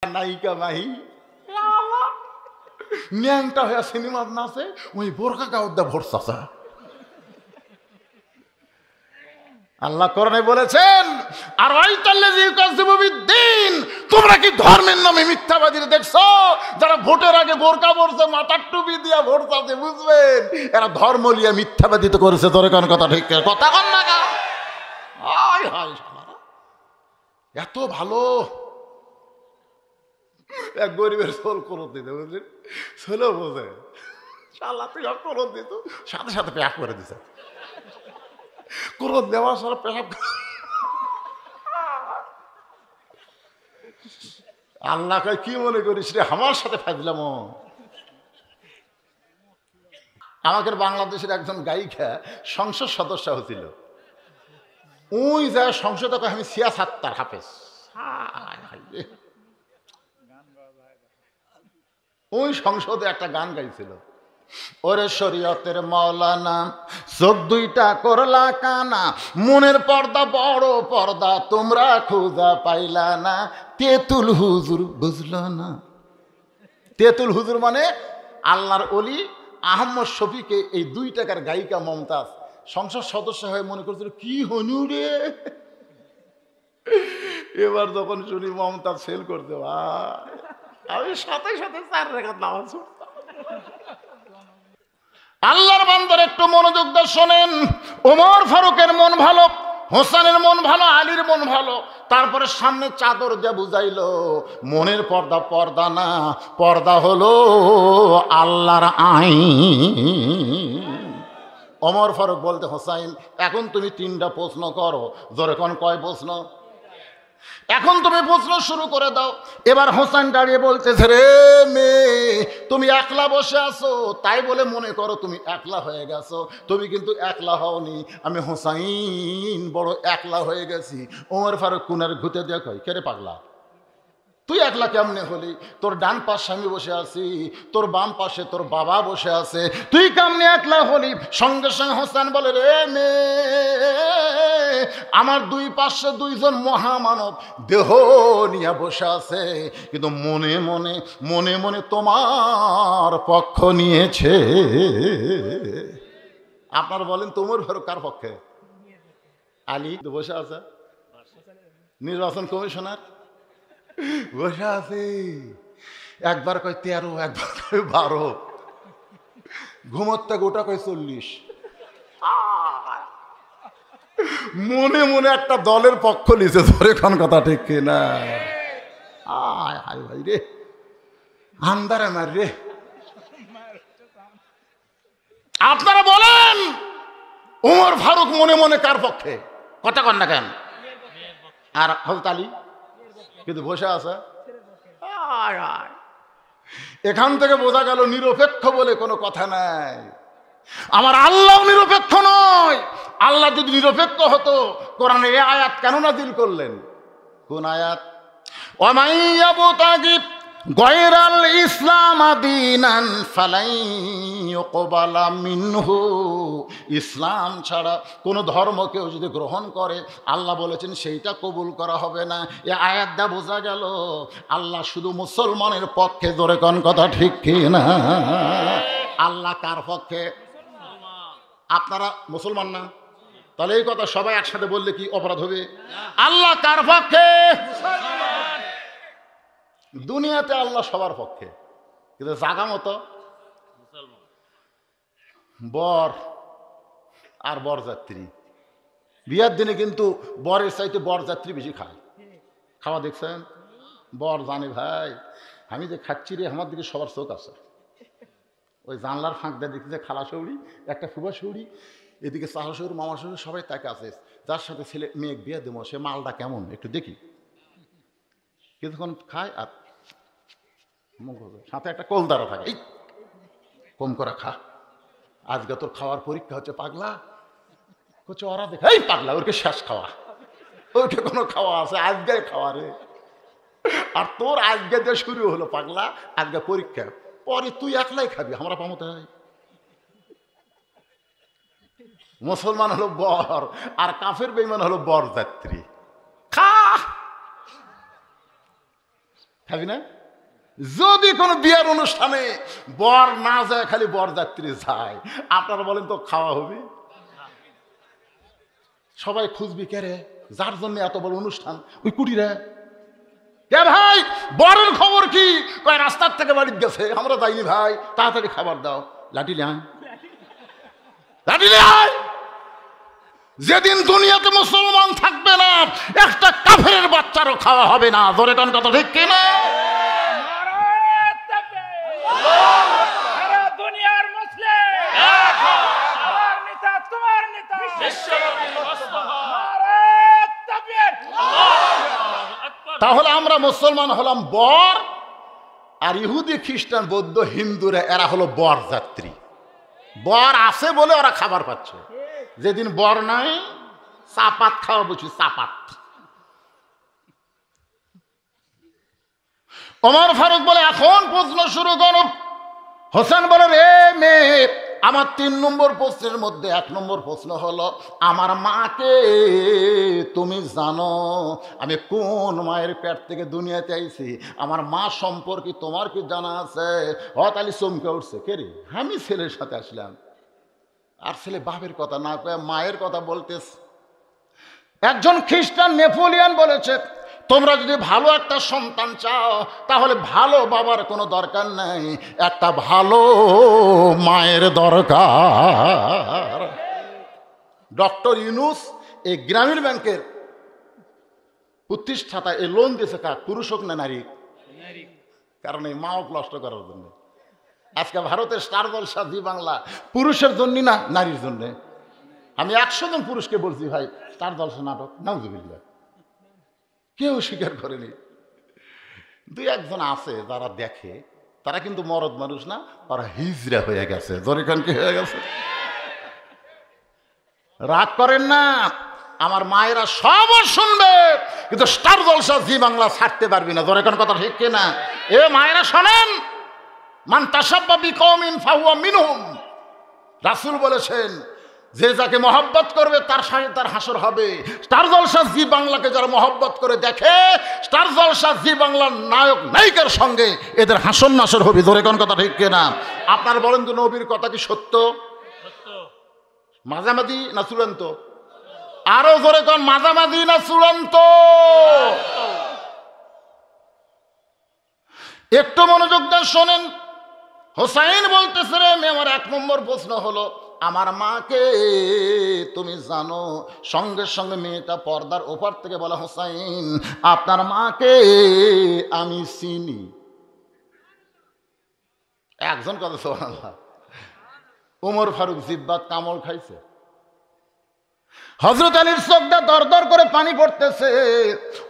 নায়িকা মাহি ন্যাংটা হয়ে সিনেমার নাচে ওই বোরকা গাউদ্দা ভরসা। আল্লাহ কোরআনে বলেছেন, আর তোমরা কি ধর্মের নামে মিথ্যাবাদী দেখছো? যারা ভোটের আগে বোরকা পরছে, মাথার টুপি দিয়া ভোট চাচ্ছে, বুঝবেন এরা ধর্ম লিয়া মিথ্যাবাদিত করেছে। তোর কোন কথা ঠিক কথা কন না, এত ভালো এক গরিবের সোল করত দিতে, বুঝলেন? সোলও বোঝে শালা তুই করত দিত, সাথে সাথে প্যাক করে দিছে। করত দেওয়া সারা প্যাক। আল্লাহ কয় কি মনে করিস রে, আমার সাথে ফাজলাম। আমাদের বাংলাদেশের একজন গায়িকা সংসদ সদস্য হয়েছিল। ওই যা সংসদ আমি সিয়াসাত্তার হাফেজ, ওই সংসদে একটা গান গাইছিল, ওরে শরীয়তের মাওলানা চোখ দুইটা করলা কানা, মনের পর্দা বড় পর্দা তোমরা খুঁজা পাইলা না, তেতুল হুজুর বুঝলো না। তেতুল হুজুর মানে আল্লাহর ওলি আহমদ শফিকে এই 2 টাকার গায়িকা মমতাজ সংসদ সদস্য হয়ে মনে করছিল কি হনু রে। এবার যখন শুনি মমতাজ সেল করতে, আমি সাথে সাথে 4 রাকাত নামাজ পড়তাম। আল্লাহর বান্দার একটু মনোযোগ দিয়ে শোনেন। ওমর ফারুকের মন ভালো, হোসেনের মন ভালো, আলীর মন ভালো, তারপরে সামনে চাদর দিয়ে বুঝাইলো মনের পর্দা পর্দা না, পর্দা হলো আল্লাহর আইন। ওমর ফারুক বলতে, হোসাইন এখন তুমি 3টা প্রশ্ন করো। জোরে কোন কয় প্রশ্ন? এখন তুমি প্রশ্ন শুরু করে দাও। এবার হোসেন দাঁড়িয়ে বলতেছে, রে মেয়ে তুমি একলা বসে আছো, তাই বলে মনে করো তুমি একলা হয়ে গেছো। তুমি কিন্তু একলা হওনি, আমি হোসাইন বড় একলা হয়ে গেছি। ওমর ফারুক কুনার ঘুতে দিয়ে কয়, কে রে পাগলা, তুই একলা কেমনে হলি? তোর ডান পাশে আমি বসে আছি, তোর বাম পাশে তোর বাবা বসে আছে, তুই কেমনে একলা হলি? সঙ্গে সঙ্গে হোসেন বলে, রে মেয়ে আমার 2 পাশে 2 জন মহামানব দেহ নিয়ে বসে আছে, কিন্তু মনে মনে মনে মনে তোমার পক্ষ নিয়েছে। আপনারা বলেন তোমার ঘর কার পক্ষে? আলী তো বসে আছে, নির্বাচন কমিশনার বসে আছে। একবার কয় 13, একবার কয় 12, ঘুমোতে গোটা কয় 40। মনে মনে একটা দলের পক্ষ নিছে। ধরে কোন কথা ঠিক কিনা? আয় হায় ভাই রে, আন্দারে মার রে। আপনারা বলেন ওমর ফারুক মনে মনে কার পক্ষে? কথা কন না কেন? আর হযরত আলী কিন্তু বসে আছে। এখান থেকে বোঝা গেল নিরপেক্ষ বলে কোনো কথা নাই। আমার আল্লাহ নিরপেক্ষ নয়। আল্লাহ যদি নিরপেক্ষ হতো কোরআনে এই আয়াত কেন নাযিল করলেন? কোন আয়াত? ওয়ামাইয়াবতাগি গায়রাল ইসলাম দীনান ফালাই ইউকবালা মিনহু। ইসলাম ছাড়া কোনো ধর্ম কেউ যদি গ্রহণ করে, আল্লাহ বলেছেন সেইটা কবুল করা হবে না। এই আয়াত দা বোঝা গেল আল্লাহ শুধু মুসলমানের পক্ষে। জোরে কোন কথা ঠিক কি না? আল্লাহ কার পক্ষে? আপনারা মুসলমান না, তাহলে এই কথা সবাই একসাথে বললে কি অপরাধ হবে? আল্লাহ কার পক্ষে? দুনিয়াতে আল্লাহ সবার পক্ষে, কিন্তু জাগা মতো বর আর বরযাত্রী। বিয়ার দিনে কিন্তু বরের চাইতে বরযাত্রী বেশি খায়। খাওয়া দেখছেন? বর জানে ভাই আমি যে খাচ্ছি রে, আমার দিকে সবার চোখ আছে। ওই জানলার ফাঁক দিয়ে দেখতেছে খালা শৌরি, একটা ফুবা শৌরি, এদিকে চাচা শৌর, মামা শৌর, সবাই তাকে আছে। যার সাথে ছেলে মেয়ে বিয়ে দেবো সে মালটা কেমন একটু দেখি। কিছুক্ষণ খায় আর সাথে একটা কলদারা থাকে, এই কম করে খা, আজকে তোর খাওয়ার পরীক্ষা হচ্ছে পাগলা। করছে ওরা দেখে, এই পাগলা ওরকে শেষ খাওয়া, ওইটা কোনো খাওয়া আছে? আজকে খাওয়া রে, আর তোর আজকে দিয়ে শুরু হলো পাগলা, আজকে পরীক্ষা, পরে তুই একলাই খাবি, আমরা পাবো তাই। মুসলমান হলো বর আর কাফের বেঈমান হলো বরযাত্রী। খা খাবি না? যদি কোনো বিয়ের অনুষ্ঠানে বর না যায়, খালি বরযাত্রী যায়, আপনারা বলেন তো খাওয়া হবে? সবাই খুঁজবি কে রে, যার জন্য এত বড় অনুষ্ঠান, ওই কুটিরা। কে ভাই, বরের খবর কি? কয় রাস্তার থেকে বাড়িতে গেছে, আমরা যাইনি ভাই, তাড়াতাড়ি খাবার দাও। লাঠি লাই, লাঠি লাই। যেদিন দুনিয়াতে মুসলমান থাকবে না, একটা কাফেরের বাচ্চারও খাওয়া হবে না। ধরে কোন কথা ঠিক কিনা? তাহলে আমরা মুসলমান হলাম বর, আর ইহুদি খ্রিস্টান বৌদ্ধ হিন্দুরা এরা হলো বর যাত্রী। বর আছে বলে ওরা খাবার পাচ্ছে, যেদিন বর নাই চাপাত খাওয়া বুঝি, চাপাত। ওমর ফারুক বলে এখন প্রশ্ন শুরু করো। হোসেন বলে রে মেয়ে, আমার 3 নম্বর প্রশ্নের মধ্যে 1 নম্বর প্রশ্ন হলো, আমার মাকে তুমি জানো আমি কোন মায়ের পেট থেকে দুনিয়াতে আইছি? আমার মা সম্পর্কে তোমার কি জানা আছে? হঠাৎ চমকে উঠছে, কে রে? আমি ছেলের সাথে আসলাম, আর ছেলে বাপের কথা না কয়ে মায়ের কথা বলতেছে। একজন খ্রিস্টান নেপোলিয়ন বলেছে, তোমরা যদি ভালো একটা সন্তান চাও তাহলে ভালো বাবার কোনো দরকার নাই, একটা ভালো মায়ের দরকার। ডক্টর ইউনুস এই গ্রামীণ ব্যাংকের প্রতিষ্ঠাতা, এই লোন দিয়েছে কার? পুরুষ হোক না নারী? কারণ এই মা নষ্ট করার জন্য। আজকে ভারতের স্টার জলসা জি বাংলা পুরুষের জন্য না, নারীর জন্য। আমি 100 জন পুরুষকে বলছি ভাই স্টার জলসা নাটক, নাউজুবিল্লাহ, কেউ স্বীকার করেনি। 2-1 জন আছে যারা দেখে, তারা কিন্তু মরদ মানুষ না, তারা হিজড়া হয়ে গেছে। জরিখান কি হয়ে গেছে? রাগ করেন না, আমার মায়েরা সব শুনবে, কিন্তু স্টার জলসা জি বাংলা ছাড়তে পারবি না। জরিখান কথা ঠিক কিনা? এ মায়েরা শোনেন, মান তাসাব্বা বিকওমিন ফাহুয়া মিনহুম। রাসূল বলেছেন, যে যাকে মহব্বত করবে তার সাথে তার হাসর হবে। স্টার জলসা জি বাংলাকে যারা মহব্বত করে দেখে, স্টার জলসা জি বাংলার নায়ক নায়িকার সঙ্গে এদের হাসর নাসর হবে। ধরে কোন কথা ঠিক কিনা? আপনার বলেন তো, নবীর কথা কি সত্য? মাঝামাঝি না চূড়ান্ত? আরো ধরে কোন, মাঝামাঝি না চূড়ান্ত? একটু মনোযোগ দিয়ে শোনেন। হোসাইন বলতেছে রে মেয়ে, আমার 1 নম্বর প্রশ্ন হলো, আমার মাকে তুমি জানো? সঙ্গে সঙ্গে মেয়েটা পর্দার ওপার থেকে বলা, হোসাইন আপনার মাকে আমি চিনি। একজন কথা সুবহানাল্লাহ। ওমর ফারুক জিব্বাত কামড় খাইছে, হযরত আলীর চোখটা দরদর করে পানি পড়তেছে।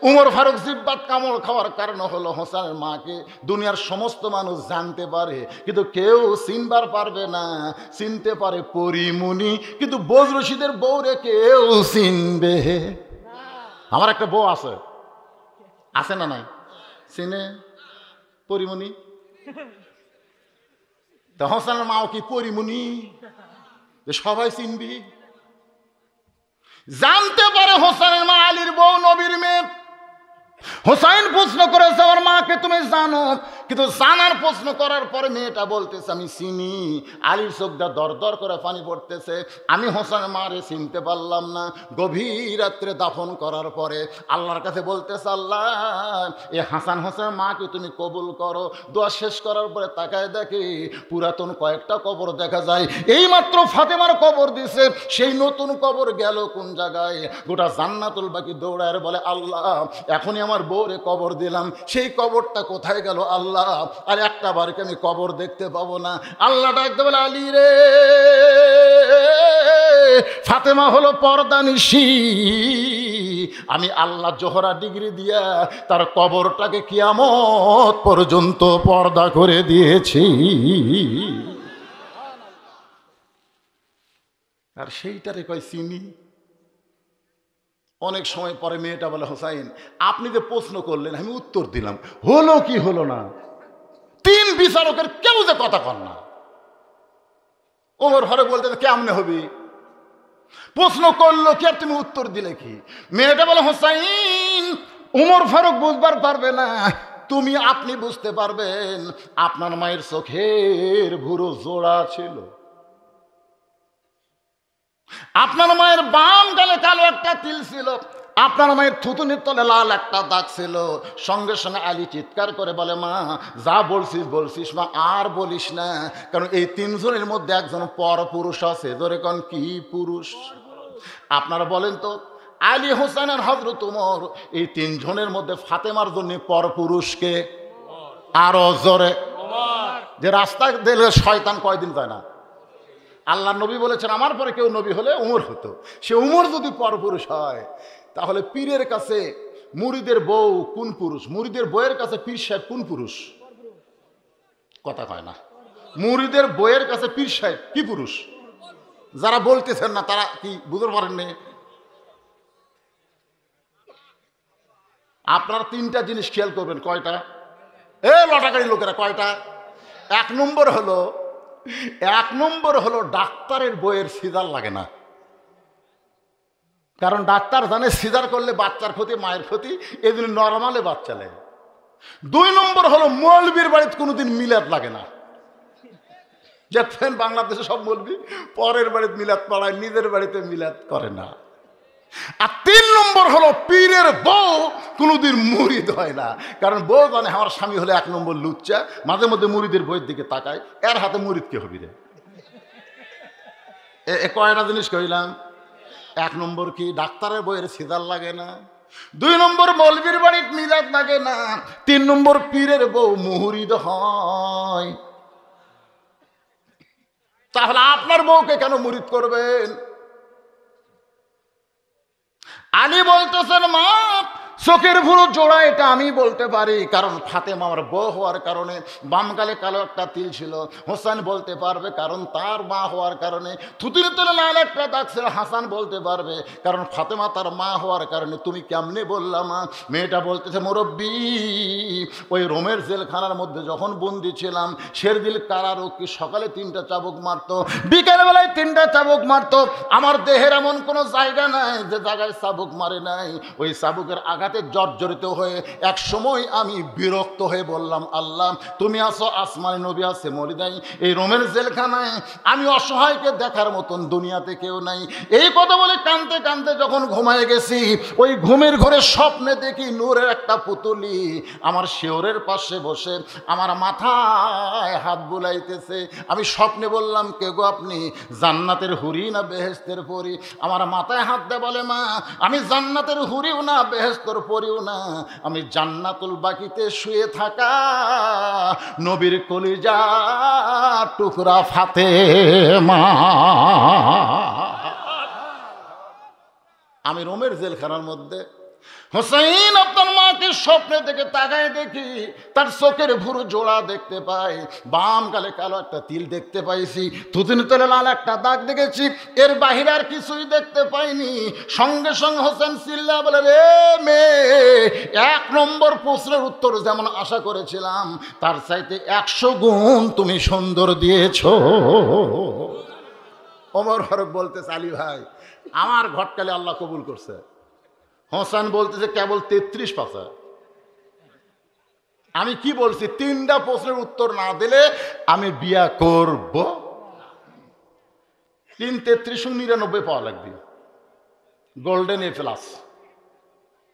উমর ফারুক জিব্বাত কামড় খাওয়ার কারণ হলো, হোসেনের মাকে দুনিয়ার সমস্ত মানুষ জানতে পারে, কিন্তু কেউ চিনবার পারবে না। চিনতে পারে পরিমণি, কিন্তু বোজ রশিদের বউরে কেউ চিনবে। আমার একটা বউ আছে, আছে না নাই? চিনে পরিমণি। তা হোসেনের মাও কি পরিমণি? সবাই চিনবি? জানতে পারে হোসেনের মা আলীর বউ, নবীর মেয়ে। হোসাইন প্রশ্ন করেছে, আমার মাকে তুমি জানো? কিন্তু জানার প্রশ্ন করার পরে মেয়েটা বলতেছে আমি চিনি। আলীর চোখটা দর দর করে পানি পড়তেছে। আমি হোসেনের মারে চিনতে পারলাম না। গভীর রাত্রে দাফন করার পরে আল্লাহর কাছে বলতেছে, আল্লাহ এ হাসান হোসেনের মাকে তুমি কবুল করো। দোয়া শেষ করার পরে তাকায় দেখে পুরাতন কয়েকটা কবর দেখা যায়। এইমাত্র ফাতেমার কবর দিছে, সেই নতুন কবর গেল কোন জায়গায়? গোটা জান্নাতুল বাকি দৌড়ায় বলে, আল্লাহ এখনই আমার বউরে কবর দিলাম, সেই কবরটা কোথায় গেল আল্লাহ? আর একটা বারকে আমি কবর দেখতে পাবো না। আল্লাহ ডাকতে বলে, আলী রে, ফাতেমা হলো পর্দানিশী। আমি আল্লাহ জোহরা ডিগ্রি দিয়া তার কবরটাকে কিয়ামত পর্যন্ত পর্দা করে দিয়েছি। আর সেইটারে কয় চিনি। অনেক সময় পরে মেয়েটা বলে, হোসাইন আপনি যে প্রশ্ন করলেন আমি উত্তর দিলাম, হলো কি হলো না? 3 বিচারকের কেউ যে কথা কন না। ওমর ফারুক বলতে কেমনে হবি? প্রশ্ন করলো কি আর তুমি উত্তর দিলে কি? মেয়েটা বলে, হোসাইন উমর ফারুক বুঝবার পারবে না, তুমি আপনি বুঝতে পারবেন আপনার মায়ের চোখের ভুরু জোড়া ছিল, আপনার মায়ের বাম গালে কালো একটা তিল ছিল, আপনার মায়ের থুতুনির তলে লাল একটা দাগ ছিল। সঙ্গে সঙ্গে আলী চিৎকার করে বলে, মা যা বলছিস বলছিস মা, আর বলিস না, কারণ এই তিনজনের মধ্যে একজন পর পুরুষ আছে। ধরে কোন কি পুরুষ? আপনারা বলেন তো, আলী হোসেন আর হযরত ওমর, এই তিনজনের মধ্যে ফাতেমার জন্য পর পুরুষকে? আরো জোরে। যে রাস্তা দিলে শয়তান কয়দিন যায় না। আল্লাহ নবী বলেছেন, আমার পরে কেউ নবী হলে উমর হতো। সে উমর যদি পরপুরুষ হয়, তাহলে পীরের কাছে মুরিদের বউ কোন পুরুষ? মুরিদের বউয়ের কাছে পীর সাহেব কোন পুরুষ? কথা কয় না। মুরিদের বউয়ের কাছে পীর সাহেব কি পুরুষ? যারা বলতেছেন না তারা কি বুঝতে পারেননি? আপনারা তিনটা জিনিস খেয়াল করবেন। কয়টা? লটাকারী লোকেরা কয়টা? এক নম্বর হলো ডাক্তারের বইয়ের সিজার লাগে না, কারণ ডাক্তার জানে সিজার করলে বাচ্চার ক্ষতি, মায়ের ক্ষতি, এজন্য নরমালে বাচ্চা লাগে। 2 নম্বর হলো মৌলবীর বাড়িতে কোনোদিন মিলাদ লাগে না। দেখছেন বাংলাদেশে সব মৌলবী পরের বাড়িতে মিলাদ পড়ায়, নিজের বাড়িতে মিলাদ করে না। আর 3 নম্বর হলো পীরের বউ কোনোদিন মুরিদ হয় না, কারণ বউ জানে আমার স্বামী হলে 1 নম্বর লুচ্চা, মাঝে মধ্যে মুরিদের বইয়ের দিকে তাকায়, এর হাতে মুরিদ কে হবি রে? কয়টা জিনিস কইলাম। 1 নম্বর কি ডাক্তারের বইয়ের সিজার লাগে না, 2 নম্বর মৌলবীর বাড়িতে মিলাদ লাগে না, 3 নম্বর পীরের বউ মুরিদ হয়। তাহলে আপনার বউকে কেন মুরিদ করবেন? আলী বলতেছেন, মা চোখের ভুরু জোড়া এটা আমি বলতে পারি, কারণ ফাতেমা আমার বউ হওয়ার কারণে বাম গালে কালো একটা তিল ছিল। হোসেন বলতে পারবে কারণ তার মা হওয়ার কারণে থুতুর তলে লাল একটা দাগ ছিল। হাসান বলতে পারবে কারণ ফাতেমা তার মা হওয়ার কারণে। তুমি কেমনে বললাম? মা মেয়েটা বলতেছে, মুরব্বী ওই রোমের জেলখানার মধ্যে যখন বন্দি ছিলাম, শেরদিল কারারক্ষী সকালে 3টা চাবুক মারতো, বিকেলবেলায় 3টা চাবুক মারতো। আমার দেহের এমন কোনো জায়গা নাই যে জায়গায় চাবুক মারে নাই। ওই চাবুকের আঘাতে জর্জরিত হয়ে এক সময় আমি বিরক্ত হয়ে বললাম, আল্লাহ তুমি আসো, আসমানি নবী আছে মরিদাই, এই রোমের জেলখানায় আমি অসহায়কে দেখার মতন দুনিয়াতে কেউ নাই। এই কথা বলে কাঁদতে কাঁদতে যখন ঘুমায় গেছি, ওই ঘুমের ঘরে স্বপ্নে দেখি নূরের একটা পুতুলি আমার শিওরের পাশে বসে আমার মাথায় হাত বুলাইতেছে। আমি স্বপ্নে বললাম, কে গো আপনি? জান্নাতের হুরি না বেহেশতের পরি? আমার মাথায় হাত দেয় বলে, মা আমি জান্নাতের হুরিও না বেহেশতের পরিও না, আমি জান্নাতুল বাকিতে শুয়ে থাকা নবীর কলিজা টুকরা ফাতেমা। আমি রোমের জেলখানার মধ্যে হোসেন আপনার মাকে স্বপ্নে থেকে তাকায় দেখি, তার চোখের ভুরু জোড়া দেখতে পাই, বাম গালে কালো একটা তিল দেখতে পাইছি, থুতুনি তলে লাল একটা দাগ দেখেছি, এর বাহিরে আর কিছুই দেখতে পাইনি। সঙ্গে সঙ্গে হোসেন চিল্লা বলে, রে মেয়ে, 1 নম্বর প্রশ্নের উত্তর যেমন আশা করেছিলাম তার চাইতে 100 গুণ তুমি সুন্দর দিয়েছ। ওমর ফারুক বলতেছে, আলী ভাই আমার ঘটকালে আল্লাহ কবুল করছে। হোসেন বলতেছে, কেবল 33 পাতা। আমি কি বলছি? 3টা প্রশ্নের উত্তর না দিলে আমি বিয়া করব। 3 33 99 পাওয়া লাগবে, গোল্ডেন A+।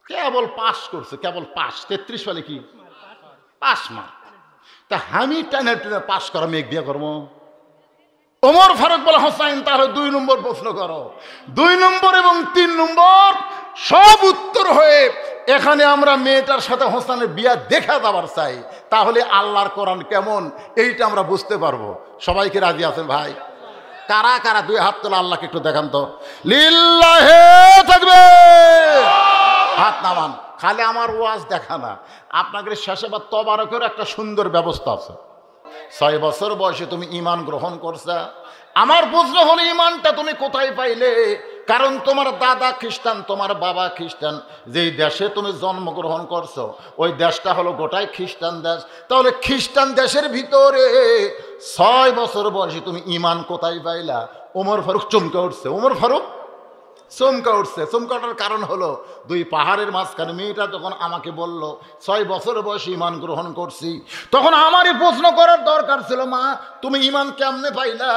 কেবল পাস করছে, কেবল পাস। 33 সালে কি পাস মার্ক? তা আমি টেনে টেনে পাস করা মেঘ বিয়া করবো? ওমর ফারুক বলে, হোসাইন তাহলে 2 নম্বর প্রশ্ন করো। 2 নম্বর এবং 3 নম্বর সব উত্তর হয়ে এখানে আমরা মেয়েটার সাথে হোসেনের বিয়া দেখা যাবার চাই, তাহলে আল্লাহর কোরআন কেমন এইটা আমরা বুঝতে পারবো। সবাইকে রাজি আছেন ভাই? কারা কারা 2 হাত তোলা, আল্লাহকে একটু দেখান তো। লিল্লাহে থাকবে, হাত নামান। খালি আমার ওয়াজ দেখা না, আপনাকে শেষে বা তবারকের একটা সুন্দর ব্যবস্থা আছে। 6 বছর বয়সে তুমি ঈমান গ্রহণ করছা। আমার প্রশ্ন হলো, ঈমানটা তুমি কোথায় পাইলে? কারণ তোমার দাদা খ্রিস্টান, তোমার বাবা খ্রিস্টান, যেই দেশে তুমি জন্মগ্রহণ করছো ওই দেশটা হলো গোটাই খ্রিস্টান দেশ। তাহলে খ্রিস্টান দেশের ভিতরে 6 বছর বয়সে তুমি ঈমান কোথায় পাইলা? ওমর ফারুক চমকে উঠছে। ওমর ফারুক চমকা উঠছে। চমকা ওঠার কারণ হলো দুই পাহাড়ের মাঝখানে মেয়েটা যখন আমাকে বলল 6 বছর বয়সে ঈমান গ্রহণ করছি, তখন আমারই প্রশ্ন করার দরকার ছিল, মা তুমি ঈমান কেমনে পাইলা?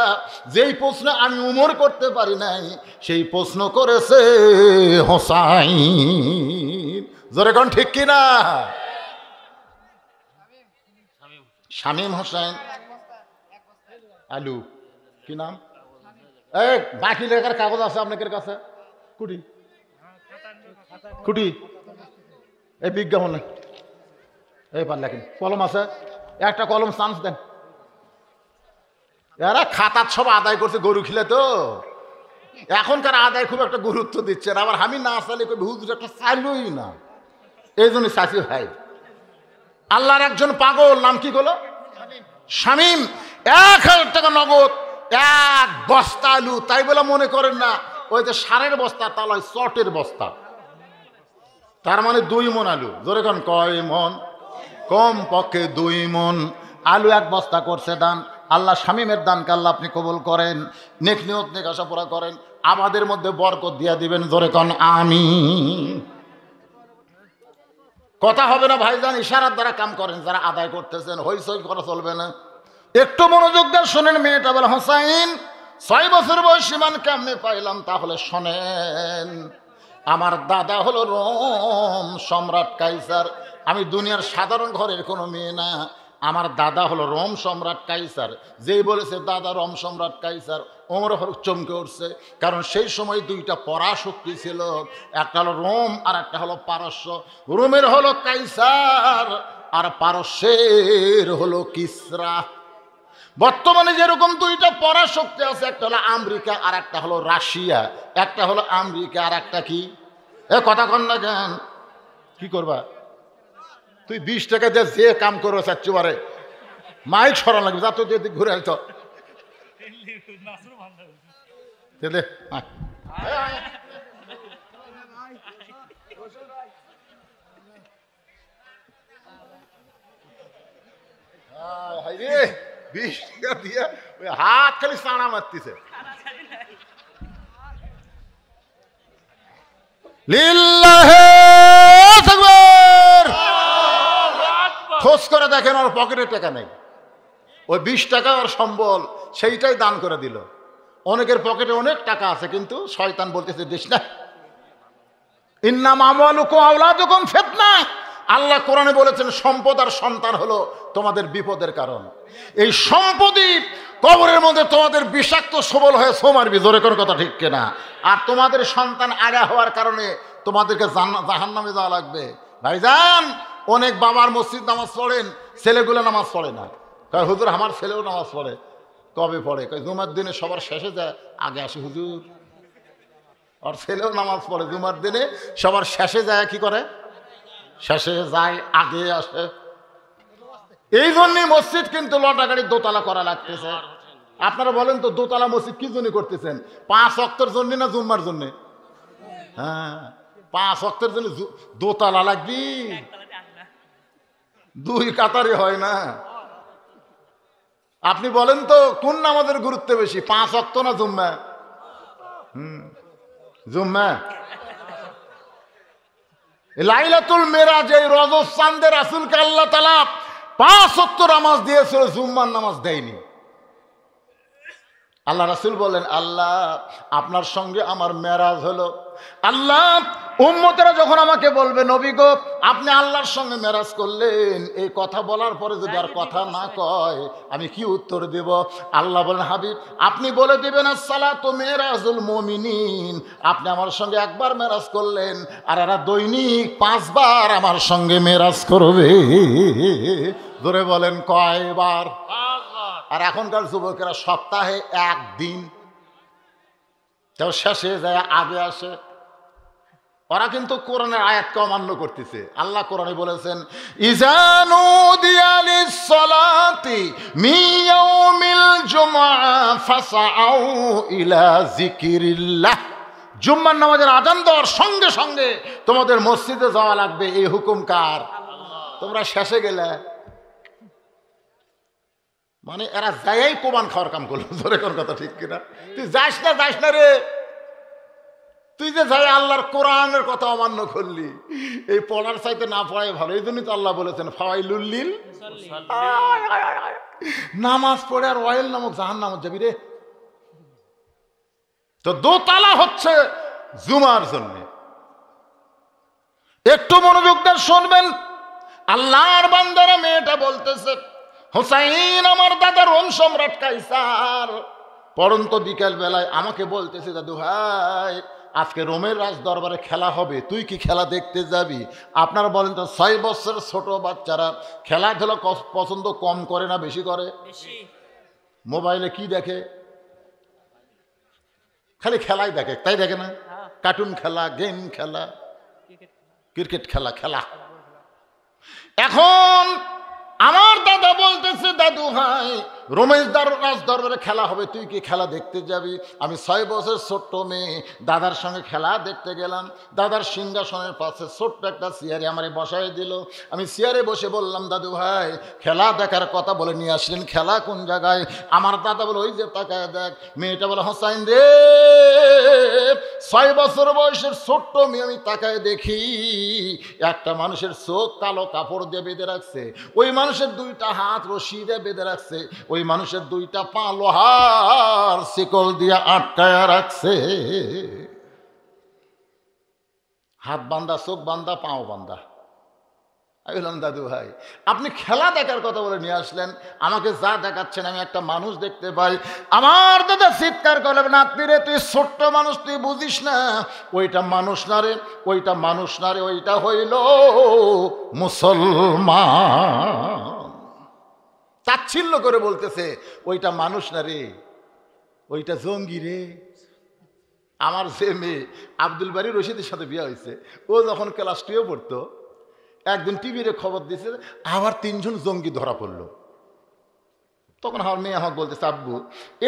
যেই প্রশ্ন আমি উমর করতে পারি নাই সেই প্রশ্ন করেছে হোসাইন। জোরে কোন ঠিক কিনা? শামীম হোসেন আলু কি নাম? এই বাকি লেখার কাগজ আছে আপনাদের কাছে? কুটি কুটি এই বিজ্ঞাপনে এই পার লেখেন, কলম আছে, একটা কলম চান্স দেন। এরা খাতার সব আদায় করছে গরু খিলে, তো এখনকার আদায় খুব একটা গুরুত্ব দিচ্ছে না। আবার আমি না চাইলে হুজুর একটা চাইলই না, এই জন্য চাইছি ভাই। আল্লাহর একজন পাগল, নাম কি হলো? শামীম। 1000 টাকা নগদ, 1 বস্তা আলু। তাই বলে মনে করেন না ওই যে সারের বস্তা, তালয় চটের বস্তা, তার মানে 2 মণ আলু। জোরে কোন কয় মণ? কম পক্ষে 2 মণ আলু 1 বস্তা করছে দান। আল্লাহ শামীমের দানকে আল্লাহ আপনি কবুল করেন, নেক নিয়ত নেক আশা পুরা করেন, আমাদের মধ্যে বরকত দিয়া দিবেন। জোরে কোন আমিন। কথা হবে না ভাইজান, ইশারার দ্বারা কাম করেন। যারা আদায় করতেছেন হইচই করা চলবে না, একটু মনোযোগ দিয়ে শোনেন। মেয়েটা বলে হোসাইন 6 বছর বয়স ঈমান কেমনে পাইলাম? তাহলে শোনেন, আমার দাদা হলো রোম সম্রাট কাইসার। আমি দুনিয়ার সাধারণ ঘরের কোনো মেয়ে না, আমার দাদা হলো রোম সম্রাট কাইসার। যেই বলেছে দাদা রোম সম্রাট কাইসার, ওমর ফারুক চমকে উঠছে। কারণ সেই সময় 2টা পরাশক্তি ছিল, একটা হলো রোম আর একটা হলো পারস্য। রোমের হলো কাইসার আর পারস্যের হলো কিসরা। বর্তমানে যেরকম 2টা পরাশক্তি আছে, একটা হলো আমেরিকা আর একটা হলো রাশিয়া। একটা হলো আমেরিকা আর একটা কি? এ কথা কন না কেন? কি করবা তুই? 20 টাকা দিয়ে যে কাম করো চাচ্চুবারে মাইক সরান লাগবে। যা তো দিয়ে ঘুরে আসতো রে। 20 টাকা দিয়ে হাত খালি চানা মারতেছে। খোঁজ করে দেখেন ওর পকেটে টাকা নেই, ওই 20 টাকা ওর সম্বল, সেইটাই দান করে দিল। অনেকের পকেটে অনেক টাকা আছে, কিন্তু শয়তান বলতেছে দিস না। ইন্নামা আমওয়ালুকুম আওলাদুকুম ফিতনা। আল্লাহ কোরআনে বলেছেন সম্পদ আর সন্তান হলো তোমাদের বিপদের কারণ। এই সম্পদই কবরের মধ্যে তোমাদের বিষাক্ত সবল হয়ে সোমারবি। জোরে কোনো কথা ঠিক কিনা? আর তোমাদের সন্তান আগা হওয়ার কারণে তোমাদেরকে জাহান্নামে যাওয়া লাগবে। ভাইজান, অনেক বাবার মসজিদ নামাজ পড়েন, ছেলেগুলো নামাজ পড়ে না। কয় হুজুর আমার ছেলেও নামাজ পড়ে। কবে পড়ে? কয় জুমার দিনে সবার শেষে যায়, আগে আসে হুজুর। আর ছেলেও নামাজ পড়ে, জুমার দিনে সবার শেষে যায়। কি করে? শেষে যায়, আগে আসে। এই জন্যই মসজিদ কিন্তু লটাগাড়ি দোতলা করা লাগতেছে। আপনারা বলেন তো দোতলা মসজিদ কি জন্য করতেছেন? 5 ওয়াক্তের জন্য না জুম্মার জন্য? হ্যাঁ, 5 ওয়াক্তের জন্য দোতলা লাগবি, 2 কাতারে হয় না। আপনি বলেন তো কোন নামাজের গুরুত্ব বেশি, 5 ওয়াক্ত না জুম্মা? জুম্মা। লাইলাতুল মেরাজ, এই রজব চাঁদে রাসূলকে আল্লাহ তাআলা 5 ওয়াক্ত নামাজ দিয়েছিল, জুম্মার নামাজ দেয়নি। আল্লাহ রাসূল বলেন, আল্লাহ আপনার সঙ্গে আমার মেরাজ হলো। আল্লাহ উম্মতেরা যখন আমাকে বলবে নবী গো আপনি আল্লাহর সঙ্গে মেরাজ করলেন, এই কথা বলার পরে যদি আর কথা না কয় আমি কি উত্তর দেব? আল্লাহ বলেন, হাবিব আপনি বলে দিবেন আসসালাতু মেরাজুল মুমিনিন। আপনি আমার সঙ্গে একবার মেরাজ করলেন, আর এরা দৈনিক 5 বার আমার সঙ্গে মেরাজ করবে। ধরে বলেন কয়বার? আর এখনকার যুবকেরা সপ্তাহে 1 দিন, কেউ শেষে যায় আগে আসে। ওরা কিন্তু কোরআনের আয়াতকে অমান্য করতেছে। আল্লাহ কোরআনে বলেছেন, ইযা নুদিয়া লিস-সালাতি মিন ইয়াউমিল জুমআ ফাসআউ ইলা যিকিরিল্লাহ। জুম্মার নামাজের আযান দেওয়ার সঙ্গে সঙ্গে তোমাদের মসজিদে যাওয়া লাগবে। এই হুকুম কার? তোমরা শেষে গেলে মানে এরা যাই কোরবান খাওয়ার কাম করলো। ধরে কোন কথা ঠিক কিনা? তুই যাস না রে, তুই যে যাই আল্লাহর কোরআনের কথা অমান্য করলি, এই পড়ার চাইতে না পড়াই ভালো। এই জন্যই তো আল্লাহ বলেছেন ফাওয়াইলুল লিল, নামাজ পড়ে আর ওয়াইল নামক জাহান্নামে যাবি রে। তো দোতলা হচ্ছে জুমার জন্য। একটু মনোযোগ দিয়ে শুনবেন, আল্লাহর বান্দারা মেয়েটা বলতেছে, হোসাইন আমার দাদা রোম সম্রাট কাইসার পরন্ত বিকেল বেলায় আমাকে বলতেছে, দাদু ভাই আজকে রোমের রাজ দরবারে খেলা হবে, তুই কি খেলা দেখতে যাবি? আপনারা বলেন তো 6 বছরের ছোট বাচ্চারা খেলাধুলা পছন্দ কম করে না বেশি করে? মোবাইলে কি দেখে? খালি খেলাই দেখে, তাই দেখে না? কার্টুন খেলা, গেম খেলা, ক্রিকেট খেলা। এখন আমার দাদা বলতেছে, দাদু ভাই রোমেশ রাজ দরবারে খেলা হবে, তুই কি খেলা দেখতে যাবি? আমি 6 বছর ছোট্ট মেয়ে দাদার সঙ্গে খেলা দেখতে গেলাম। দাদার সিংহাসনের পাশে ছোট্ট একটা চেয়ারে আমারে বসাই দিল। আমি চেয়ারে বসে বললাম, দাদু ভাই খেলা দেখার কথা বলে নিয়ে আসলেন, খেলা কোন জায়গায়? আমার দাদা বলে, ওই যে তাকায় দেখ। মেয়েটা বলে, হোসাইন রে 6 বছর বয়সের ছোট্ট মেয়ে, আমি তাকায় দেখি একটা মানুষের চোখ কালো কাপড় দিয়ে বেঁধে রাখছে, ওই মানুষের 2টা হাত রশি দিয়ে বেঁধে রাখছে, ওই মানুষের 2টা পা লোহার শিকল দিয়ে আটকায়া রাখছে। হাত বান্ধা, চোখ বান্ধা, পাও বান্ধা। আমি বললাম, দাদু ভাই আপনি খেলা দেখার কথা বলে নিয়ে আসলেন, আমাকে যা দেখাচ্ছেন আমি একটা মানুষ দেখতে পাই। আমার দাদা চিৎকার করলেন, নাতনি রে তুই ছোট্ট মানুষ, তুই বুঝিস না, ওইটা মানুষ না রে, ওইটা মানুষ না রে, ওইটা হইল মুসলমান। তাচ্ছিল্য করে বলতেছে, ওইটা মানুষ না রে, ওইটা জঙ্গি রে। আমার যে মেয়ে আব্দুল বারী রশিদের সাথে বিয়ে হয়েছে, ও যখন ক্লাস 2 পড়তো, একদিন টিভিতে খবর দিয়েছে আবার 3 জন জঙ্গি ধরা পড়লো। তখন আমার মেয়ে আমাকে বলতেছে, আব্বু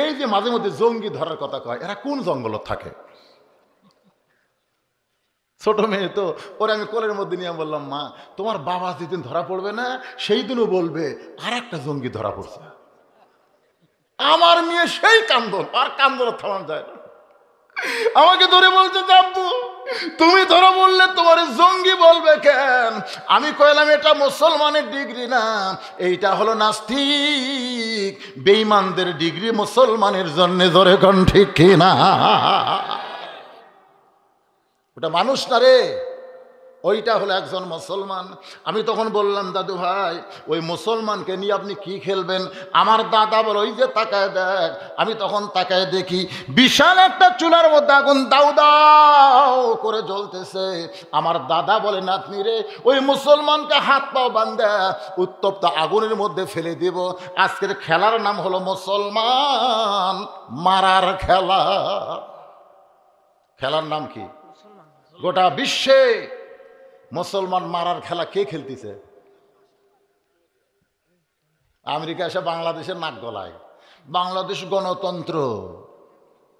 এই যে মাঝে মধ্যে জঙ্গি ধরার কথা কয়, এরা কোন জঙ্গলত থাকে? ছোট মেয়ে তো, ওরা আমি কোলের মধ্যে নিয়ে বললাম, মা তোমার বাবা যেদিন ধরা পড়বে না সেই দিনও বলবে আর একটা জঙ্গি ধরা পড়ছে। আমার মেয়ে সেই কান্দন, আর কান্দন থামান যায় না। আমাকে ধরে বলছে, আব্বু তুমি ধরা বললে তোমার জঙ্গি বলবে কেন? আমি কইলাম, এটা মুসলমানের ডিগ্রি না, এইটা হলো নাস্তিক বেঈমানদের ডিগ্রি মুসলমানের জন্য। ধরে কোন ঠিক কিনা? ওটা মানুষ না রে, ওইটা হলো একজন মুসলমান। আমি তখন বললাম, দাদু ভাই ওই মুসলমানকে নিয়ে আপনি কি খেলবেন? আমার দাদা বলে, ওই যে তাকায় দেখ। আমি তখন তাকায় দেখি বিশাল একটা চুলার মধ্যে আগুন দাউ দাউ করে জ্বলতেছে। আমার দাদা বলে, নাতনি রে ওই মুসলমানকে হাত পাও বান্ধা উত্তপ্ত আগুনের মধ্যে ফেলে দিব। আজকের খেলার নাম হলো মুসলমান মারার খেলা। খেলার নাম কি? গোটা বিশ্বে মুসলমান মারার খেলা কে খেলতেছে? আমেরিকা এসে বাংলাদেশের নাক গলায়, বাংলাদেশ গণতন্ত্র।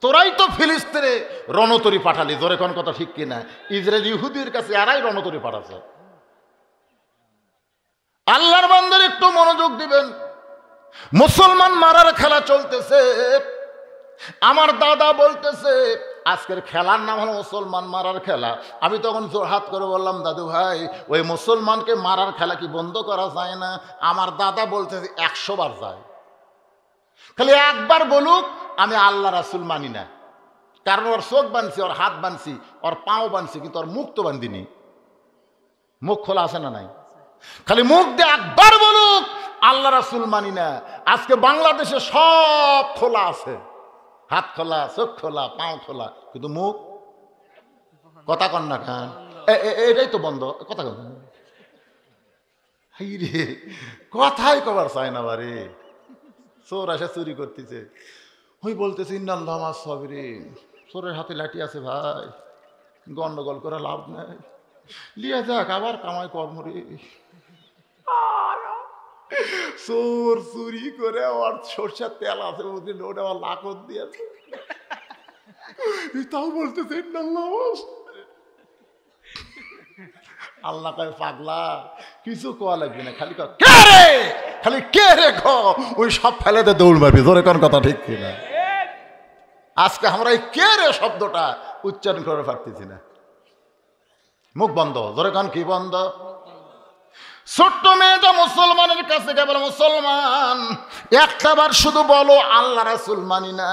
তোরাই তো ফিলিস্তিনে রণতরী পাঠালি। জোরে কোন কথা ঠিক কিনা? ইসরায়েল ইহুদির কাছে এরাই রণতরী পাঠাচ্ছে। আল্লাহর বান্দার একটু মনোযোগ দিবেন, মুসলমান মারার খেলা চলতেছে। আমার দাদা বলতেছে আজকের খেলার নাম হলো মুসলমান মারার খেলা। আমি তখন জোরহাত করে বললাম, দাদু ভাই ওই মুসলমানকে মারার খেলা কি বন্ধ করা যায় না? আমার দাদা বলতেছে 100 বার যায়, খালি একবার বলুক আমি আল্লাহ রাসূল মানি না। কারণ ওর চোখ বানছি, ওর হাত বানছি, ওর পাও বানছি, কিন্তু ওর মুখ তো বান্ধিনি। মুখ খোলা আছে না নাই? খালি মুখ দিয়ে একবার বলুক আল্লাহ রাসূল মানি না। আজকে বাংলাদেশে সব খোলা আছে, হাত খোলা, চোখ খোলা, পাও খোলা, কিন্তু মুখ কথা কন না খান, এটাই তো বন্ধ। কথা কন রে, কথাই কবার চায় না বারে। চোর আসে চুরি করতেছে, ওই বলতেছে ইন্নাল্লাহ মাস সাবিরিন। চোরের হাতে লাঠি আছে ভাই, গন্ডগোল করে লাভ নাই, লিয়ে যাক আবার কামাই কর্ম রে। চোর চুরি করে ওর সরষের তেল আছে বুঝলি, ওটা আবার লাকত দিয়েছে, তাও বলতেছে আল্লাহ কয় পাগলা কিছু কোয়া লাগবে না, খালি খালি কে রে খ, ওই সব ফেলেতে দৌড় মারবি। জোরে কোন কথা ঠিক কিনা? আজকে আমরা এই কে রে শব্দটা উচ্চারণ করে পারতেছি না, মুখ বন্ধ। ধরে কান কি বন্ধ? ছোট্ট মেয়েটা মুসলমানের কাছে গিয়ে বলে, মুসলমান একটাবার শুধু বলো আল্লাহ রাসূল মানি না,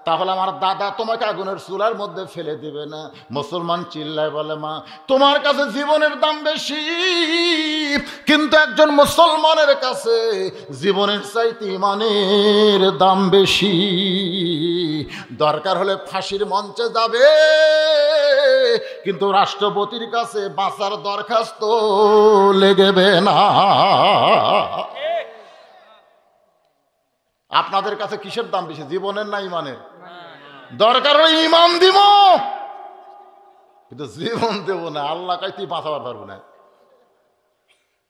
তাহলে আমার দাদা তোমাকে আগুনের চুলার মধ্যে ফেলে দিবে না। মুসলমান চিল্লায় বলে, মা তোমার কাছে জীবনের দাম বেশি, কিন্তু একজন মুসলমানের কাছে জীবনের চাইতে ঈমানের দাম বেশি। দরকার হলে ফাঁসির মঞ্চে যাবে, কিন্তু রাষ্ট্রপতির কাছে বাঁচার দরখাস্ত লেগেবে না। আপনাদের কাছে কিসের দাম বেশি, জীবনের না ঈমানের? দরকার হলে ঈমান দিব, কিন্তু জীবন দেব না। আল্লাহ কয় তুই বাঁচাবার পারবো না।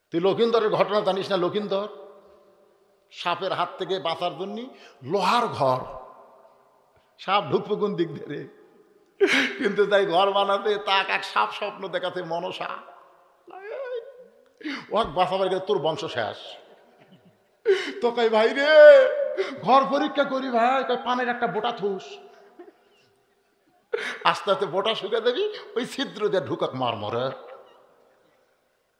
তুই লক্ষিন্দরের ঘটনা জানিস না? লক্ষিন্দর সাপের হাত থেকে বাঁচার জন্য লোহার ঘর, সাপ ঢুকবো কোন দিক ধরে, কিন্তু তাই ঘর বানাতে তাক এক সাপ স্বপ্ন দেখাতে মনসা ওকে বাঁচাবার গেলে তোর বংশ শেষ। তো কই ভাই রে ঘর পরীক্ষা করি ভাই, কই পানের একটা বোটা থুস, আস্তে আস্তে বোটা শুকে দেবি, ওই ছিদ্র দিয়ে ঢুকাক মারমরে।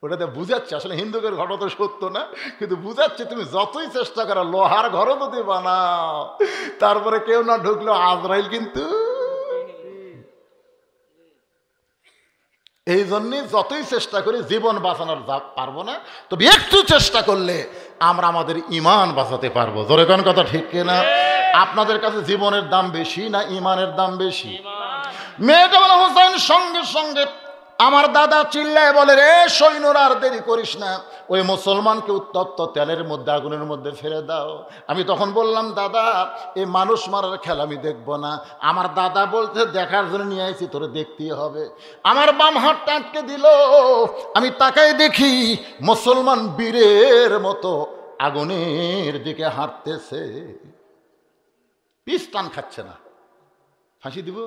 ওটাতে বুঝাচ্ছে আসলে হিন্দুদের ঘটনা তো সত্য না, কিন্তু বুঝাচ্ছে তুমি যতই চেষ্টা করো লোহার ঘরও যদি বানাও, তারপরে কেউ না ঢুকলো আজরাইল কিন্তু। এই জন্যে যতই চেষ্টা করি জীবন বাঁচানোর পারবো না, তবে একটু চেষ্টা করলে আমরা আমাদের ঈমান বাঁচাতে পারবো। জোরে কোন কথা ঠিক কিনা? আপনাদের কাছে জীবনের দাম বেশি না ঈমানের দাম বেশি? মেয়েটা বলে, হোসেন সঙ্গে সঙ্গে আমার দাদা চিল্লায় বলে, রে সৈন্যরা আর দেরি করিস না, ওই মুসলমানকে উত্তপ্ত তেলের মধ্যে আগুনের মধ্যে ফেলে দাও। আমি তখন বললাম, দাদা এই মানুষ মারার খেলা আমি দেখবো না। আমার দাদা বলতে, দেখার জন্য নিয়ে আইছি, তোরে দেখতেই হবে। আমার বাম হাতটা আটকে দিল, আমি তাকাই দেখি মুসলমান বীরের মতো আগুনের দিকে হাঁটতেছে, পিস্টান খাচ্ছে না। ফাঁসি দিব?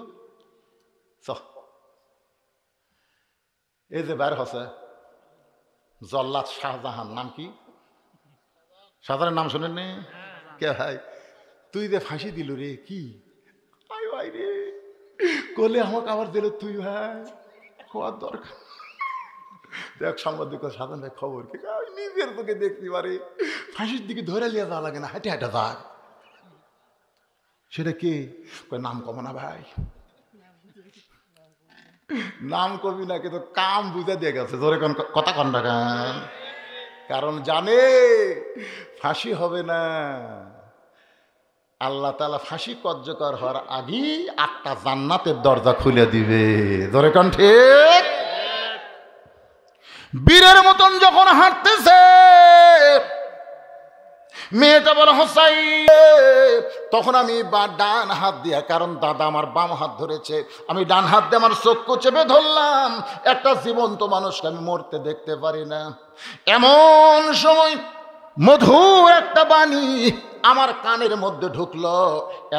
এই যে বের হচ্ছে জল্লাদ শাহজাহান, নাম কি? শাহজাহানের নাম শোনেন নি? কে ভাই তুই যে ফাঁসি দিল রে, কি ভাই রে কোলে আমাকে আবার দিল তুই ভাই, হওয়ার দরকার। দেখ সাংবাদিক সাধারণ ভাই খবর কি, নিজের তোকে দেখতে পারে ফাঁসির দিকে ধরে লিয়ে যাওয়া লাগে না, হাঁটে হাঁটে যাক। সেটা কি? নাম কমো না ভাই, নাম কবি না, কিন্তু কাম বুঝে দিয়ে গেছে। জোরে কথা কন না, কারণ জানে ফাঁসি হবে না। আল্লাহ তাআলা ফাঁসি কার্যকর হওয়ার আগেই 8টা জান্নাতের দরজা খুলে দিবে। জোরে কন ঠিক? বীরের মতন যখন হাঁটতেছে, মেয়েটা বলে, হোসাইন। তখন আমি ডান হাত দিয়া, কারণ দাদা আমার বাম হাত ধরেছে, আমি ডান হাত দিয়ে আমার চক্ষু চেপে ধরলাম। একটা জীবন্ত মানুষকে আমি মরতে দেখতে পারি না। এমন সময় মধুর একটা বাণী আমার কানের মধ্যে ঢুকলো,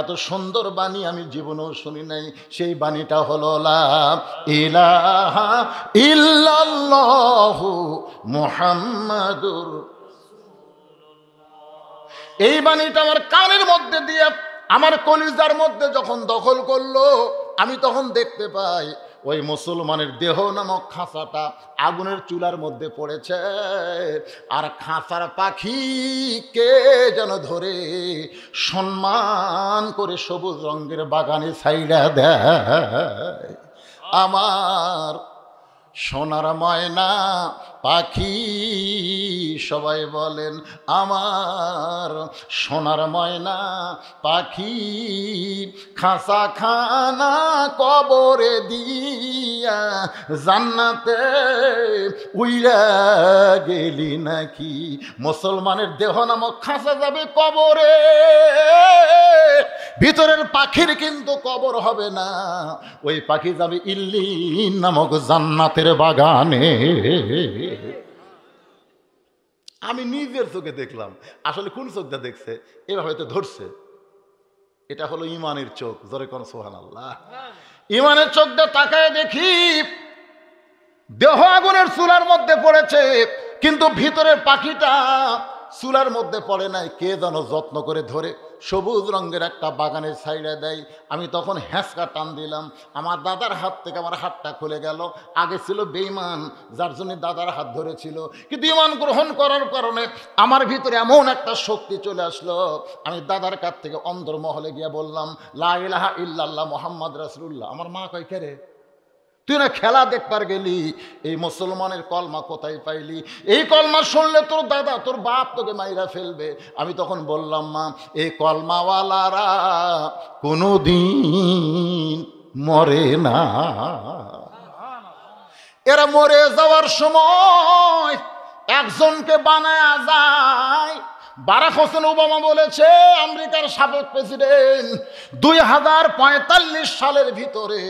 এত সুন্দর বাণী আমি জীবনেও শুনি নাই। সেই বাণীটা হলো লা ইলাহা ইল্লাল্লাহু মুহাম্মাদুর। এই বাণীটা আমার কানের মধ্যে দিয়ে আমার কলিজার মধ্যে যখন দখল করলো, আমি তখন দেখতে পাই ওই মুসলমানের দেহ নামক খাঁচাটা আগুনের চুলার মধ্যে পড়েছে, আর খাঁচার পাখি কে যেন ধরে সম্মান করে সবুজ রঙের বাগানে ছাইড়া দেয়। আমার সোনার ময়না পাখি, সবাই বলেন আমার সোনার ময়না পাখি, খাঁচা খানা কবরে দিয়া জান্নাতে উইরা গেলি নাকি। মুসলমানের দেহ নামক খাঁচা যাবে কবরে, ভিতরের পাখির কিন্তু কবর হবে না, ওই পাখি যাবে ইল্লিন নামক জান্নাতের বাগানে। আমি নিজের চোখে দেখলাম। আসলে কোন চোখটা দেখছে? এবার হয়তো ধরছে, এটা হলো ইমানের চোখ। জোরে কোন সুবহানাল্লাহ। ইমানের চোখটা তাকায় দেখি দেহ আগুনের চুলার মধ্যে পড়েছে, কিন্তু ভিতরের পাখিটা চুলার মধ্যে পড়ে নাই, কে যেন যত্ন করে ধরে সবুজ রঙের একটা বাগানের সাইডে দেয়। আমি তখন হ্যাঁচকা টান দিলাম, আমার দাদার হাত থেকে আমার হাতটা খুলে গেল। আগে ছিল বেঈমান, যার জন্য দাদার হাত ধরেছিল, কিন্তু ঈমান গ্রহণ করার কারণে আমার ভিতরে এমন একটা শক্তি চলে আসলো। আমি দাদার কাছ থেকে অন্দরমহলে গিয়ে বললাম, লা ইলাহা ইল্লাল্লাহ মুহাম্মদ রাসূলুল্লাহ। আমার মা কয়, কে রে, তুই না খেলা দেখবার গেলি, এই মুসলমানের কলমা কোথায় পাইলি? এই কলমা শুনলে তোর দাদা, তোর বাপ তোকে মাইরা ফেলবে। আমি তখন বললাম, মা, এই কলমাওয়ালারা কোনোদিন মরে না, এরা মরে যাওয়ার সময় একজনকে বানায়া যায়। বারাক হোসেন ওবামা বলেছে, আমেরিকার সাবেক প্রেসিডেন্ট, 2045 সালের ভিতরে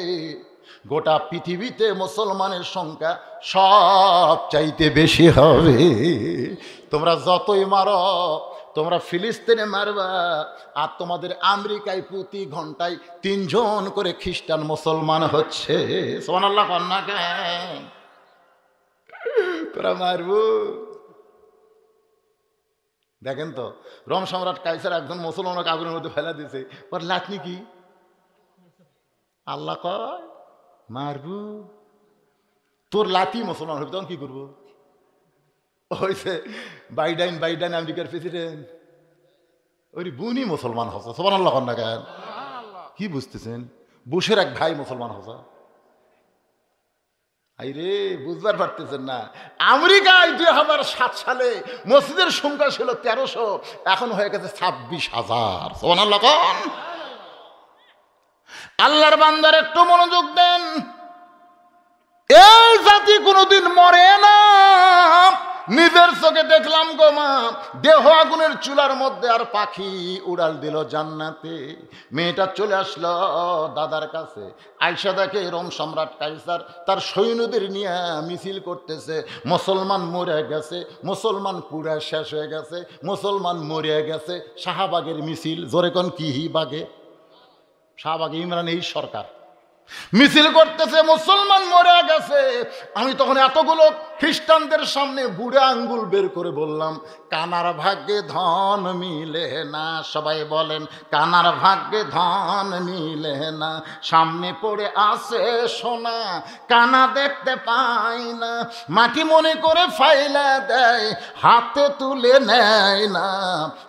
গোটা পৃথিবীতে মুসলমানের সংখ্যা সব চাইতে বেশি হবে। তোমরা যতই মারো, তোমরা ফিলিস্তিনে মারবা, আর তোমাদের আমেরিকায় প্রতি ঘন্টায় 3 জন করে খ্রিস্টান মুসলমান হচ্ছে। সুবহানাল্লাহ কন্যা, কেন তোরা মারবো? দেখেন তো, রোম সম্রাট কাইসার একজন মুসলমানকে আগুনের মধ্যে ফেলা দিয়েছে, ওর লাঠি কি? আল্লাহ কয় মারবো। তোর লাঠি মুসলমান হবে, তখন কি করবো? হয়েছে বাইডেন আমেরিকার প্রেসিডেন্ট, ওই বুনি মুসলমান হচ্ছে। সুবহানাল্লাহ কন্যা, কেন কি বুঝতেছেন? বুশের এক ভাই মুসলমান হচ্ছে। আইরে, বুঝবার পারতেছেন না, আমেরিকায় 2007 সালে মসজিদের সংখ্যা ছিল 1300, এখন হয়ে গেছে 26,000। সুবহানাল্লাহ কোন? আল্লাহর বান্দার একটু মনোযোগ দেন, এই জাতি কোনোদিন মরে না। নিজের চোখে দেখলাম গো মা, দেহ আগুনের চুলার মধ্যে, আর পাখি উড়াল দিল জান্নাতে। মেয়েটা চলে আসলো দাদার কাছে, আয়েশা দেখে রোম সম্রাট কাইসার তার সৈন্যদের নিয়ে মিছিল করতেছে, মুসলমান মরে গেছে, মুসলমান পুরা শেষ হয়ে গেছে, মুসলমান মরে গেছে। শাহবাগের মিছিল, জোরে কোন কি বাগে? শাহবাগে ইমরান এই সরকার মিছিল করতেছে, মুসলমান মরে গেছে। আমি তখন এতগুলো খ্রিস্টানদের সামনে বুড়ে আঙ্গুল বের করে বললাম, কানার ভাগ্যে ধন মিলে না। সবাই বলেন, কানার ভাগ্যে ধন মিলে না। সামনে পড়ে আছে সোনা, কানা দেখতে পাই না। মাটি মনে করে ফাইলা দেয়, হাতে তুলে নেয় না।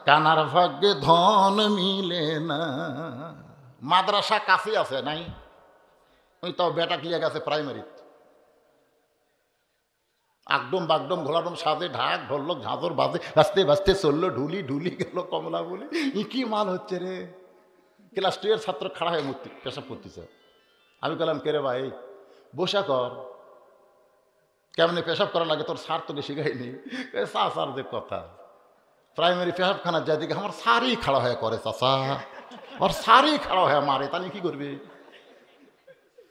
কানার ভাগ্যে ধন মিলে না। মাদ্রাসা কাছে আছে নাই? ওই তো বেটা ক্লিয়া গেছে প্রাইমারি, আকডম বাগডম ঘোলাডম সাজে ঢাক ঢোলক ঝাঁঝর বাজে, বাঁচতে বাঁচতে চললো, ঢুলি ঢুলি গেল কমলা বলি। কি মাল হচ্ছে রে? ক্লাস 2 এর ছাত্র খাড়া হয়ে পেশাব করতেছে। আমি বললাম, কে রে ভাই, বসা কর, কেমনে পেশাব করা লাগে তোর স্যার তোকে শিখাইনি? স্যার যে কথা, প্রাইমারি পেশাবখানা যায় দিকে আমার স্যারই খাড়া হয়ে করে, চাষা ওর স্যারই খাড়া হয়ে মারে, তাহলে কি করবি?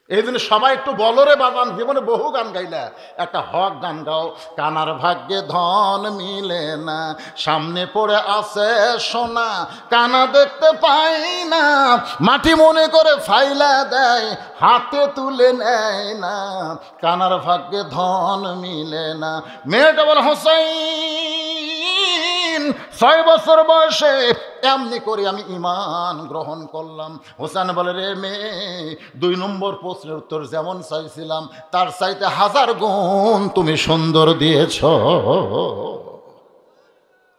এই জন্য সবাই একটু বলো রে বাবান, জীবনে বহু গান গাইলা, একটা হক গান গাও। কানার ভাগ্যে ধন মিলে না, সামনে পড়ে আছে সোনা, কানা দেখতে পাই না। মাটি মনে করে ফাইলা দেয়, হাতে তুলে নেয় না। কানার ভাগ্যে ধন মিলে না। মেয়েটা বলে, হোসাইন 6 বছর বয়সে এমনি করে আমি ঈমান গ্রহণ করলাম। হোসেন বলে, রে মেয়ে, 2 নম্বর প্রশ্নের উত্তর যেমন চাইছিলাম তার চাইতে 1000 গুণ তুমি সুন্দর দিয়েছ।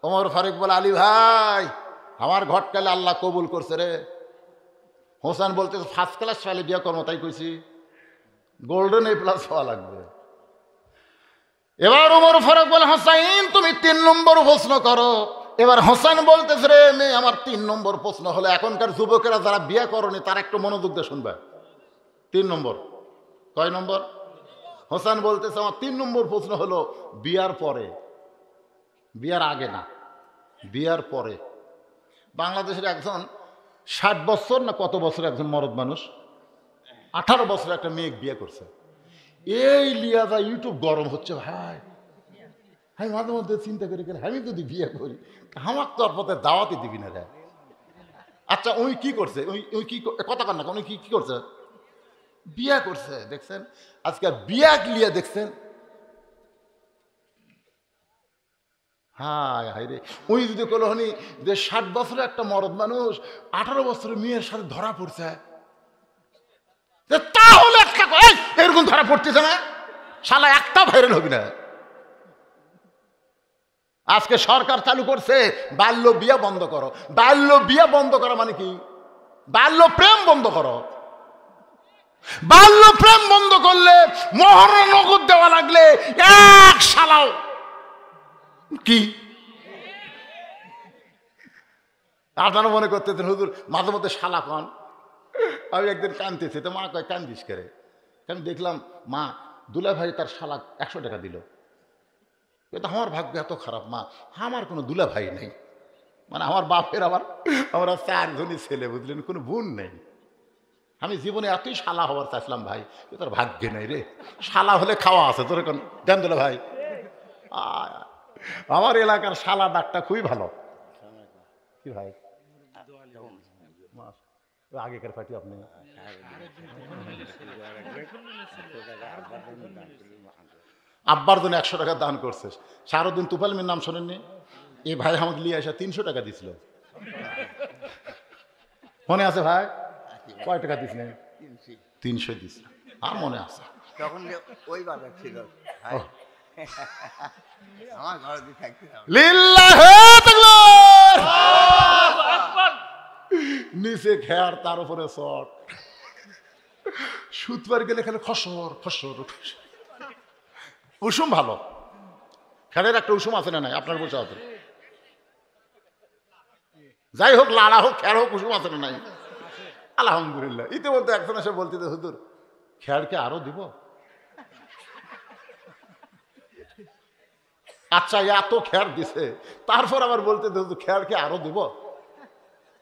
ওমর ফারুক বলে, আলী ভাই, আমার ঘটকালে আল্লাহ কবুল করছে রে। হোসেন বলতে, 1st ক্লাস ফেলে বিয়ে কর্ম, তাই কইছি গোল্ডেন A+ হওয়া লাগবে। এবার ওমর ফারুক বলে, হোসাইন তুমি 3 নম্বর প্রশ্ন করো। এবার হোসেন বলতেছে, রে মেয়ে, আমার 3 নম্বর প্রশ্ন হলো, এখনকার যুবকেরা যারা বিয়ে করনি তারা একটু মনোযোগ দিয়ে শুনবে। 3 নম্বর। কয় নম্বর? হোসেন বলতেছে, আমার 3 নম্বর প্রশ্ন হলো, বিয়ার পরে, বিয়ার আগে না, বিয়ার পরে। বাংলাদেশের একজন 60 বছর না কত বছর একজন মরদ মানুষ 18 বছর একটা মেয়ে বিয়ে করছে। এই লিয়া যা ইউটিউব গরম হচ্ছে ভাই। আমি মাঝে মধ্যে চিন্তা করি, আমি যদি বিয়ে করি আমার তো আর পথে দাওয়াতে দিবি না রে। আচ্ছা, উনি কি করছে? উনি কি কথা কর না, উনি কি করছে? বিয়ে করছে। দেখছেন আজকে বিয়া লিয়া, দেখছেন হায় হায় রে, ওই যদি কলহনি যে 60 বছরের একটা মরদ মানুষ 18 বছরের মেয়ের সাথে ধরা পড়ছে, তাহলে একটা এরকম ধরা পড়তেছে না, শালা একটা ভাইরাল হবি না। আজকে সরকার চালু করছে বাল্য বিয়ে বন্ধ করো। বাল্য বিয়ে বন্ধ করা মানে কি? বাল্য প্রেম বন্ধ করো। বাল্য প্রেম বন্ধ করলে মোহর নগদ দেওয়া লাগলে এক শালাও কি আপনারা মনে করতেছেন হুজুর মাঝে মধ্যে শালা কন। আমি একদিন কাঁদতেছি, তো মা কয় কান্দিস করে? আমি দেখলাম মা দুলা ভাই তার শালা 100 টাকা দিল। এটা আমার ভাগ্য এত খারাপ মা, আমার কোনো দুলা ভাই নেই, মানে আমার বাপের আমরা 4 জনই ছেলে, বুঝলেন, কোনো বোন নেই। আমি জীবনে এতই শালা হওয়ার চাইছিলাম ভাই, তার ভাগ্যে নেই রে। শালা হলে খাওয়া আছে তোর এখন দেন দুলা ভাই। আমার এলাকার শালা ডাকটা খুবই ভালো। কি ভাই আগেকার পার্টি আপনি আব্বার জন্য 100 টাকা দান করছে। সারুদ্দিন তুফাইলের নাম শোনেননি? এই ভাই আমাকে নিয়ে আসা 300 টাকা দিছিল, মনে আছে ভাই? কয় টাকা দিছিলেন? 300 দিছিল, আর মনে আছে তখন ওই বাজার ছিল আমার ঘরে দিয়ে থাকতে নিচে খেয়ার, তার উপরে চট, সুতবার গেলে খেলে খসর খসর। উষুম ভালো, খেলের একটা উষুম আছে না নাই আপনার বসে আছে? যাই হোক, লাড়া হোক, খেয়ার হোক, উষুম আছে না নাই? আলহামদুলিল্লাহ। ইতিমধ্যে একজন এসে বলতে হুজুর খেয়ারকে আরো দিব। আচ্ছা, এত খেয়ার দিছে, তারপর আবার বলতে হুজুর খেয়ারকে আরো দিব।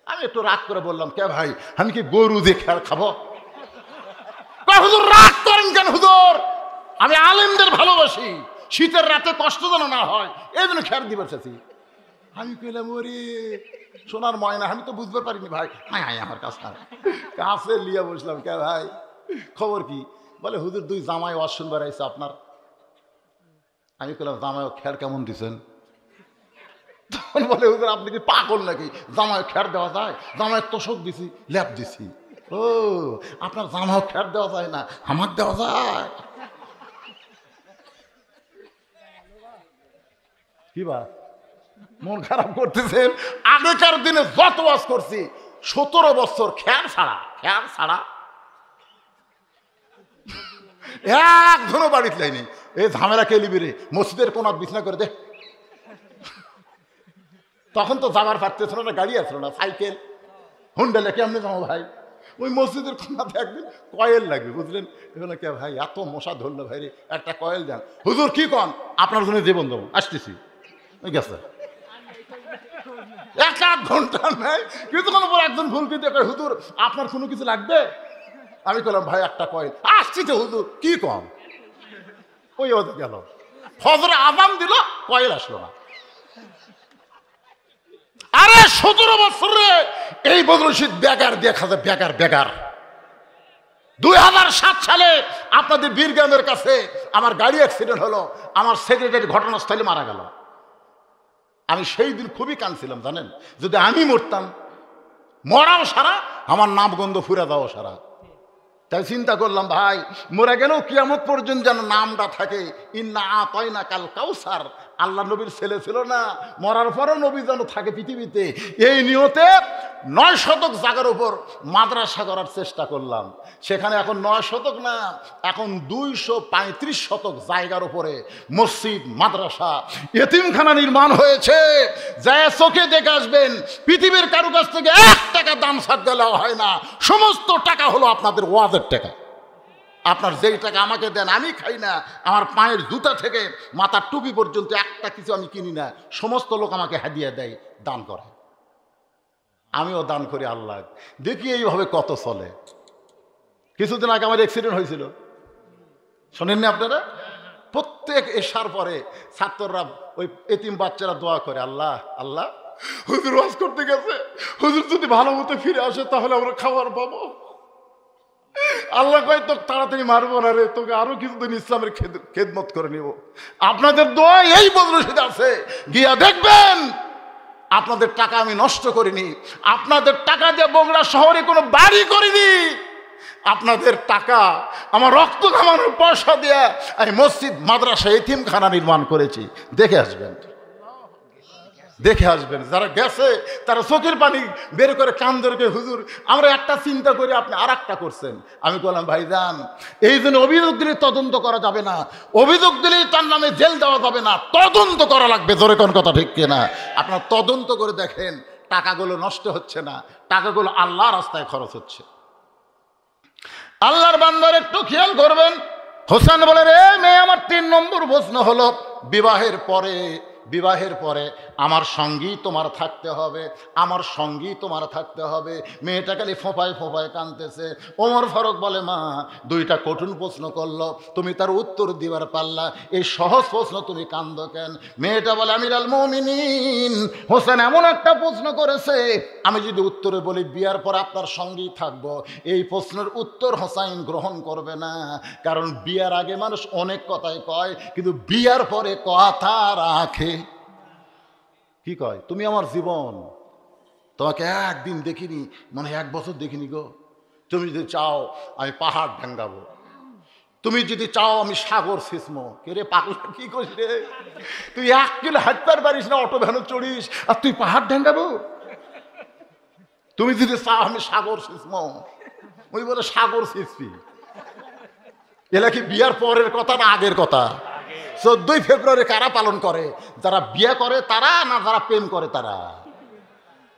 আমি একটু রাগ করে বললাম, কে ভাই আমি কি গরু দিয়ে খেয়ার খাবো? হুজুর রাগ করেন কেন হুজুর? আমি আলেমদের ভালোবাসি, শীতের রাতে কষ্ট যেন না হয় এই জন্য খেয়ার দিবার চাচ্ছি। আমি কইলাম ওরে সোনার ময়না, আমি তো বুঝতে পারিনি ভাই। হ্যাঁ হ্যাঁ, আমার কাছে লিয়া বসলাম, কে ভাই খবর কি? বলে হুজুর 2 জামাই ওয়াজ শুনবার আইছে আপনার। আমি কইলাম জামাই খেয়ার কেমন দিছেন? তখন বলে হুজুর আপনি কি পাগল নাকি, জামাই খেয়ার দেওয়া যায়? জামাই তোষক দিছি, ল্যাপ দিছি। ও আপনার জামাও খেয়ার দেওয়া যায় না, আমার দেওয়া যায়? কি বা মন খারাপ করতেছেন? আগেকার দিনে যত ওয়াজ করছি 17 বছর খেয়ার ছাড়া, খেয়ার ছাড়া একজনও বাড়িতে লাইনি। এই ঝামেলা কে লিবি রে, মসজিদের কোনাত বিছনা করে দে। তখন তো যাবার পারতেছিল না, গাড়ি আসলো না, সাইকেল হুন্ডালে কেমনে যাবো ভাই? ওই মসজিদের কোনাতে একদিন কয়েল লাগবে, বুঝলেন? এগুলো কে ভাই এত মশা ধরলো ভাই রে, একটা কয়েল দেন। হুজুর কি কন? আপনার জন্য জীবন দেবো, আসতেছি। ওই গেছে 1 ঘন্টা নাই, কিছুক্ষণ পর একজন ভুলকি দেখে হুজুর আপনার কোনো কিছু লাগবে? আমি বললাম ভাই একটা কয়েল, আসছি তো হুজুর। কি কম? ওই ওদের গেল, ফজরে আযান দিল, কয়েল আসলো না। আরে 17 বছরে এই বদরশিদ বেগার দেখা যায়, বেগার বেগার। 2007 সালে আপনাদের বীরগ্রামের কাছে আমার গাড়ি অ্যাক্সিডেন্ট হলো, আমার সেক্রেটারি ঘটনাস্থলে মারা গেল। আমি সেই দিন খুবই কাঁদছিলাম জানেন, যদি আমি মরতাম, মরাও সারা, আমার নামগন্ধ ফুরে যাওয়া সারা। তাই চিন্তা করলাম ভাই মরে গেলেও কিয়ামত পর্যন্ত যেন নামটা থাকে, ইন্না আতাইনা কাল কাউসার। আল্লাহ নবীর ছেলে ছিল না, মরার পরও নবী যেন থাকে পৃথিবীতে। এই নিয়তে 9 শতক জায়গার উপর মাদ্রাসা করার চেষ্টা করলাম। সেখানে এখন 9 শতক না, এখন 235 শতক জায়গার উপরে মসজিদ, মাদ্রাসা, এতিমখানা নির্মাণ হয়েছে। যা চোখে দেখে আসবেন, পৃথিবীর কারো কাছ থেকে 1 টাকা দান সাধ্য দেওয়া হয় না, সমস্ত টাকা হলো আপনাদের ওয়াজের টাকা। আপনার যেই টাকা আমাকে দেন, আমি খাই না, আমার পায়ের জুতা থেকে মাথার টুপি পর্যন্ত একটা কিছু আমি কিনি না, সমস্ত লোক আমাকে হাদিয়া দেয়, দান করে। আমিও দান করি। আল্লাহ দেখি এইভাবে কত চলে। কিছুদিন আগে আমার অ্যাক্সিডেন্ট হয়েছিল, শোনেননি আপনারা? প্রত্যেক এশার পরে ছাত্ররা, ওই এতিম বাচ্চারা দোয়া করে, আল্লাহ আল্লাহ হুজুর ওয়াজ করতে গেছে, হুজুর যদি ভালো মতো ফিরে আসে তাহলে আমরা খাবার পাবো। আল্লাহ কয় তোকে তাড়াতাড়ি মারবো না রে, তোকে আরো কিছুদিন ইসলামের খেদমত করে নিব। আপনাদের দোয়া এই বদরশিতে আছে, গিয়া দেখবেন আপনাদের টাকা আমি নষ্ট করিনি, আপনাদের টাকা দিয়ে বগুড়া শহরে কোনো বাড়ি করিনি, আপনাদের টাকা আমার রক্ত খামানোর পয়সা দিয়ে আমি মসজিদ মাদ্রাসা এতিমখানা নির্মাণ করেছি। দেখে আসবেন, দেখে আসবেন। যারা গেছে তারা চোখের পানি বের করে কান্দরকে, হুজুর আমরা একটা চিন্তা করি আপনি আর একটা করছেন। আমি বললাম ভাইজান, এই জন্য অভিযোগ দিলে তদন্ত করা যাবে না, অভিযোগ দিলেই তার নামে জেল দেওয়া যাবে না, তদন্ত করা লাগবে। জোরে কোন কথা ঠিক কিনা? আপনার তদন্ত করে দেখেন টাকাগুলো নষ্ট হচ্ছে না, টাকাগুলো আল্লাহর রাস্তায় খরচ হচ্ছে। আল্লাহর বান্দার একটু খেয়াল করবেন। হোসেন বলে, রে মেয়ে, আমার 3 নম্বর প্রশ্ন হলো বিবাহের পরে আমার সঙ্গী তোমার থাকতে হবে, আমার সঙ্গী তোমার থাকতে হবে। মেয়েটা খালি ফোঁপায় ফোঁপায় কাঁদতেছে। ওমর ফারুক বলে, মা 2টা কঠিন প্রশ্ন করলো, তুমি তার উত্তর দিবার পারলা, এই সহজ প্রশ্ন তুমি কান্দো কেন? মেয়েটা বলে, আমিরুল মুমিনিন, হোসেন এমন একটা প্রশ্ন করেছে, আমি যদি উত্তরে বলি বিয়ার পর আপনার সঙ্গী থাকবো, এই প্রশ্নের উত্তর হোসাইন গ্রহণ করবে না। কারণ বিয়ার আগে মানুষ অনেক কথাই কয়, কিন্তু বিয়ার পরে কথা রাখে। কি কয়? তুমি আমার জীবন, তোমাকে একদিন দেখিনি, মানে 1 বছর দেখিনি গো। তুমি যদি চাও আমি পাহাড় ভাঙ্গাবো, তুমি যদি চাও আমি সাগর ছিসমো। কে রে পাগল, কি করিস রে? তুই 1 কিলো হাঁটতে পারিস না, অটো ভ্যানে চড়িস, আর তুই পাহাড় ভাঙ্গাবো? তুমি যদি চাও আমি সাগর ছিসমো। ওই বলে সাগর ছিসবি। এলা কি বিয়ার পরের কথা না আগের কথা? 14ই ফেব্রুয়ারি কারা পালন করে? যারা বিয়ে করে তারা, না যারা প্রেম করে তারা?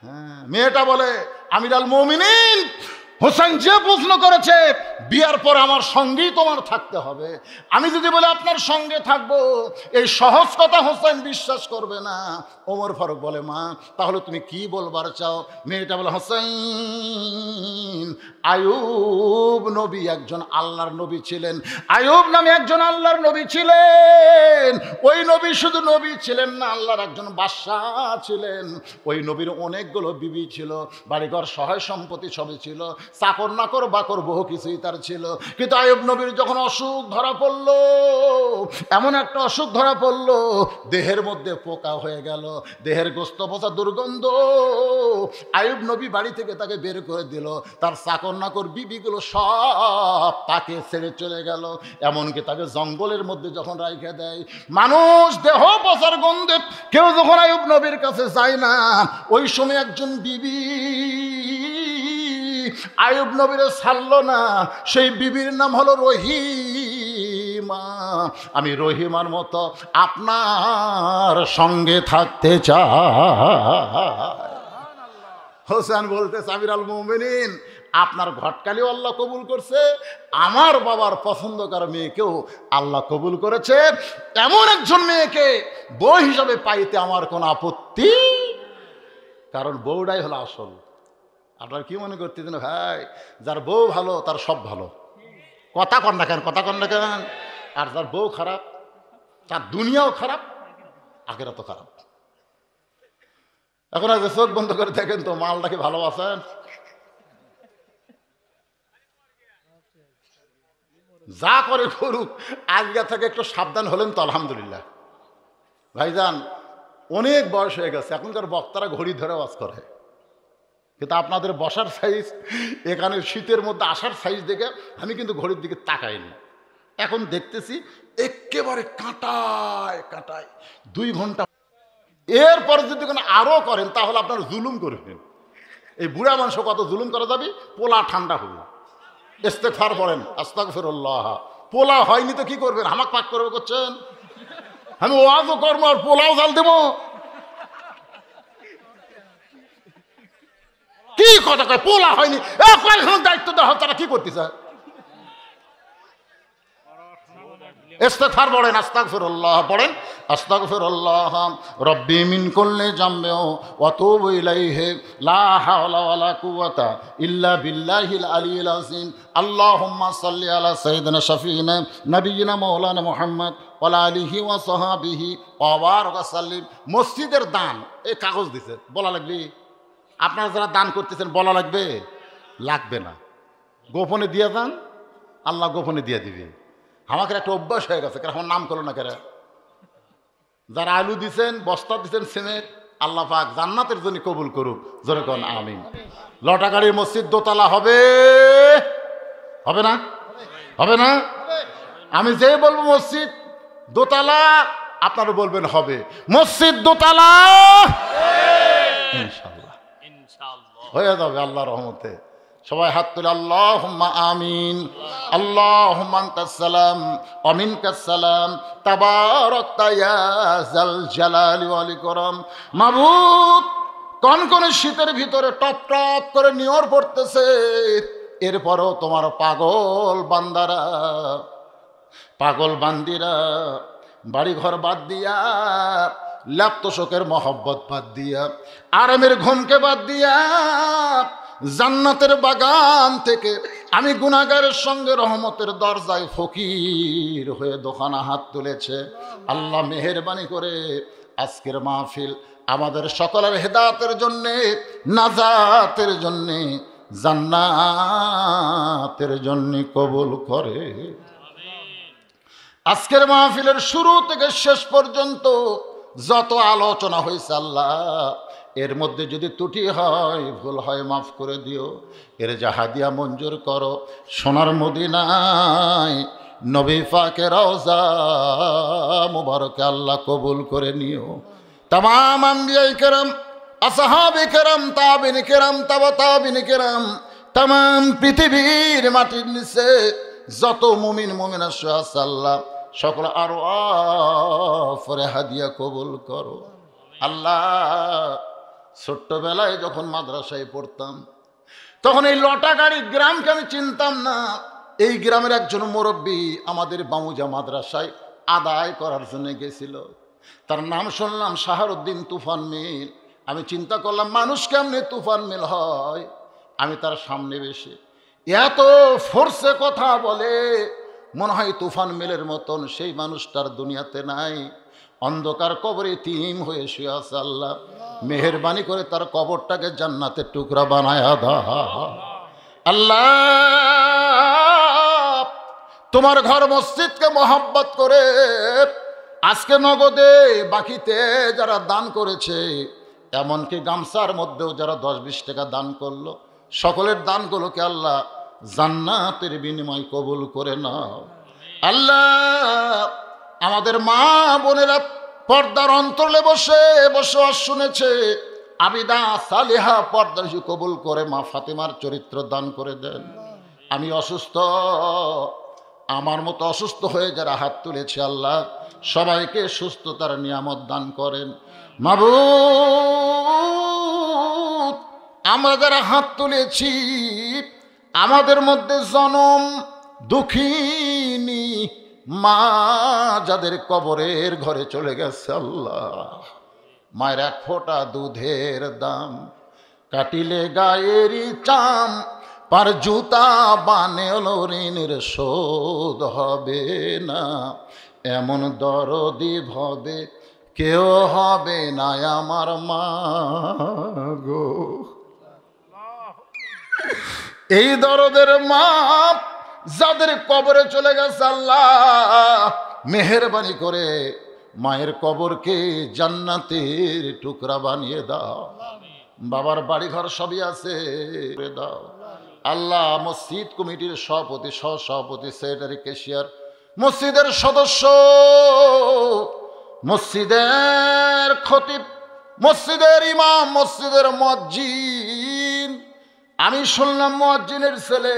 হ্যাঁ। মেয়েটা বলে, আমিরুল মুমিনিন, হোসেন যে প্রশ্ন করেছে বিয়ার পর আমার সঙ্গেই তোমার থাকতে হবে, আমি যদি বলে আপনার সঙ্গে থাকবো, এই সহজ কথা হোসেন বিশ্বাস করবে না। ওমর ফারুক বলে, মা তাহলে তুমি কি বলবার চাও? মেয়েটা বলে, হোসেন, আইয়ুব নবী একজন আল্লাহর নবী ছিলেন, আইয়ুব নামে একজন আল্লাহর নবী ছিলেন। ওই নবী শুধু নবী ছিলেন না, আল্লাহর একজন বাদশাহ ছিলেন। ওই নবীর অনেকগুলো বিবি ছিল, বাড়িঘর সহায় সম্পত্তি সবই ছিল, চাকর নাকর বাকর বহু কিছুই তার ছিল। কিন্তু আইয়ুব নবীর যখন অসুখ ধরা পড়ল, এমন একটা অসুখ ধরা পড়ল, দেহের মধ্যে পোকা হয়ে গেল, দেহের গোস্ত পচা দুর্গন্ধ। আইয়ুব নবী বাড়ি থেকে তাকে বের করে দিল, তার চাকর নাকর বিবিগুলো সব তাকে ছেড়ে চলে গেল, এমনকি তাকে জঙ্গলের মধ্যে যখন রাইখে দেয়। মানুষ দেহ পচার গন্ধে কেউ যখন আইয়ুব নবীর কাছে যায় না, ওই সময় একজন বিবি আইয়ুব নবীরে ছাড়লো না, সেই বিবির নাম হলো রহিমা। আমি রহিমার মতো আপনার সঙ্গে থাকতে চাই। হোসেন বলতে, আমিরুল মুমিনিন, আপনার ঘটকালিও আল্লাহ কবুল করছে, আমার বাবার পছন্দকার মেয়েকেও আল্লাহ কবুল করেছে। এমন একজন মেয়েকে বউ হিসাবে পাইতে আমার কোনো আপত্তি, কারণ বউটাই হলো আসল। আপনারা কি মনে করতেছেন ভাই, যার বউ ভালো তার সব ভালো? কথা কন না কেন, কথা কন না কেন? আর যার বউ খারাপ, তার দুনিয়াও খারাপ, আখেরাতও খারাপ। এখন আজ চোখ বন্ধ করে দেখেন তো, মালটাকে ভালোবাসেন? যা করে করুক, আজকে থেকে একটু সাবধান হলেন তো আলহামদুলিল্লাহ। ভাইজান, অনেক বয়স হয়ে গেছে, এখনকার বক্তারা ঘড়ি ধরে ওয়াজ করে, কিন্তু আপনাদের বসার সাইজ, এখানে শীতের মধ্যে আসার সাইজ দেখে আমি কিন্তু ঘড়ির দিকে তাকাইনি। এখন দেখতেছি একেবারে কাঁটায় কাঁটায় 2 ঘন্টা। এরপরে যদি কোনো আরও করেন তাহলে আপনার জুলুম করবেন। এই বুড়া মানুষ কত জুলুম করা যাবে, পোলা ঠান্ডা হবে। ইস্তেগফার পড়েন, আস্তাগফিরুল্লাহ। পোলা হয়নি তো কি করবেন, হামাক পাক করবে করছেন? আমি ওয়াজও করবো আর পোলাও জাল দেবো? কি কথা কয়, পোলা হয়নি, কয়েকজন দায়িত্ব দেওয়া, তারা কি করতেছে? ইস্তেগফার পড়েন, আস্তাগফিরুল্লাহ পড়েন, আস্তাগফিরুল্লাহ রব্বি মিন কুল্লি জামবিন ওয়া তুবু ইলাইহি লা হাওলা ওয়ালা কুওয়াতা ইল্লা বিল্লাহিল আলিয়্যিল আযীম। আল্লাহুম্মা সাল্লি আলা সাইয়্যিদিনা শাফিঈনা নাবিয়িনা মাওলানা মুহাম্মদ ওয়া আলা আলিহি ওয়া সাহবিহি ওয়া বারাক ওয়া সাল্লিম। মসজিদের দান, এই কাগজ দিছে, বলা লাগবে? আপনারা যারা দান করতেছেন বলা লাগবে? লাগবে না। গোপনে দিয়ে যান, আল্লাহ গোপনে দিয়ে দিবে। আমাকে একটা অভ্যাস হয়ে গেছে, কারণ আমার নাম করলো না কেরা। যারা আলু দিছেন, বস্তা দিছেন সিমেন্ট, আল্লাহ পাক জান্নাতের জন্য কবুল করুক, জোরে কোন আমিন। লটাগাড়ির মসজিদ দোতলা হবে, হবে না? হবে না? আমি যে বলবো মসজিদ দোতলা, আপনারা বলবেন হবে। মসজিদ দোতলা ইনশাআল্লাহ হয়ে যাবে আল্লাহর রহমতে। সবাই হাত তুলে আল্লাহুম্মা আমিন। আল্লাহুম্মা আনতাস সালাম ওয়া মিনকাস সালাম তাবারাকতা ইয়া যাল জালালি ওয়াল ইকরাম। মাবুদ, কনকনে শীতের ভিতরে টপ টপ করে নিয়র পড়তেছে, এরপরও তোমার পাগল বান্দারা, পাগল বান্দিরা বাড়িঘর বাদ দিয়া, ল্যাপ্তশোকের মহব্বত বাদ দিয়া, আরামের ঘুমকে বাদ দিয়া, জান্নাতের বাগান থেকে আমি গুনাহগারের সঙ্গে রহমতের দরজায় ফকির হয়ে দোকানা হাত তুলেছে। আল্লাহ মেহেরবানি করে আজকের মাহফিল আমাদের সকলের হেদায়েতের জন্যে, নাজাতের জন্যে, জান্নাতের জন্যে কবুল করে। আজকের মাহফিলের শুরু থেকে শেষ পর্যন্ত যত আলোচনা হয়েছে আল্লাহ, এর মধ্যে যদি ত্রুটি হয়, ভুল হয়, মাফ করে দিও। এর জাহাদিয়া মঞ্জুর করো। সোনার মদিনায় নবী পাকের রওজা মুবারকে আল্লাহ কবুল করে নিও। তামাম আম্বিয়ায়ে কেরাম, আসহাবে কেরাম, তাবিঈন কেরাম, তাবিঈন কেরাম, তামাম পৃথিবীর মাটির নিচে যত মুমিন মুমিনা আছে আল্লাহ সকল আরওয়াফে হাদিয়া কবুল করো। আল্লাহ, ছোট্টবেলায় যখন মাদ্রাসায় পড়তাম, তখন এই লটাগাড়ি গ্রামকে আমি চিনতাম না। এই গ্রামের একজন মুরব্বী আমাদের বামুজা মাদ্রাসায় আদায় করার জন্য গেছিল। তার নাম শুনলাম শাহরুদ্দিন তুফান মিল। আমি চিন্তা করলাম মানুষ কেমনে তুফান মিল হয়। আমি তার সামনে বসে এত ফোর্সে কথা বলে, মনে হয় তুফান মিলের মতন সেই মানুষটার দুনিয়াতে নাই। অন্ধকার কবরে তিম হয়ে শুয়ে আছে। আল্লাহ মেহেরবানি করে তার কবরটাকে জান্নাতের টুকরা বানায়া দাও। আল্লাহ, তোমার ঘর মসজিদকে মহব্বত করে আজকে নগদে বাকিতে যারা দান করেছে, এমনকি গামছার মধ্যেও যারা 10-20 টাকা দান করলো, সকলের দানগুলোকে আল্লাহ জান্নাতের বিনিময় কবুল করে নাও। আল্লাহ, আমাদের মা বোনেরা পর্দার অন্তরে বসে বসবাস শুনেছে, আবিদা সালেহা পর্দা কবুল করে মা ফাতেমার চরিত্র দান করে দেন। আমি অসুস্থ, আমার মতো অসুস্থ হয়ে যারা হাত তুলেছে আল্লাহ সবাইকে সুস্থতার নিয়ামত দান করেন। মাবুদ, আমরা যারা হাত তুলেছি, আমাদের মধ্যে জনম দুঃখিনী মা যাদের কবরের ঘরে চলে গেছে আল্লাহ, মায়ের এক ফোঁটা দুধের দাম কাটিলে গায়েরই চাম, পার জুতা বানেল ঋণের শোধ হবে না, এমন দরদি ভবে কেউ হবে না আমার মা গো। এই দরদের মা যাদের কবরে চলে গেছে আল্লাহ মেহেরবানি করে মায়ের কবরকে জান্নাতের টুকরা বানিয়ে দাও। বাবার বাড়িঘর সবই আছে দাও আল্লাহ। মসজিদ কমিটির সভাপতি, সহসভাপতি, সেক্রেটারি, ক্যাশিয়ার, মসজিদের সদস্য, মসজিদের খতিব, মসজিদের ইমাম, মসজিদের মুয়াজ্জিন। আমি শুনলাম মুয়াজ্জিনের ছেলে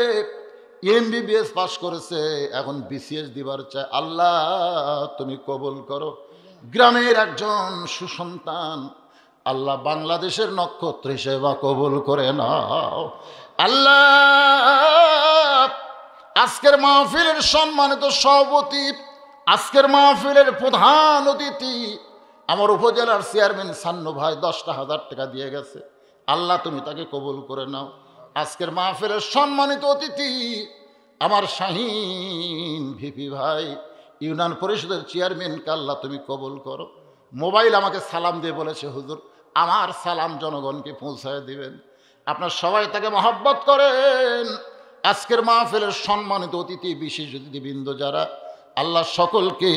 MBBS পাস করেছে, এখন BCS দিবার চায়। আল্লাহ তুমি কবুল করো। গ্রামের একজন সুসন্তান আল্লাহ বাংলাদেশের নক্ষত্র হিসেবে কবুল করে নাও। আল্লাহ, আজকের মাহফিলের সম্মানিত সভাপতি, আজকের মাহফিলের প্রধান অতিথি আমার উপজেলার চেয়ারম্যান সান্নু ভাই 10,000 টাকা দিয়ে গেছে। আল্লাহ তুমি তাকে কবুল করে নাও। আজকের মাহফিলের সম্মানিত অতিথি আমার শাহীন ভিপি ভাই, ইউনিয়ন পরিষদের চেয়ারম্যানকে আল্লাহ তুমি কবুল করো। মোবাইল আমাকে সালাম দিয়ে বলেছে হুজুর আমার সালাম জনগণকে পৌঁছায় দিবেন। আপনার সবাই তাকে মহব্বত করেন। আজকের মাহফিলের সম্মানিত অতিথি বিশেষ অতিথিবৃন্দ যারা, আল্লাহ সকলকে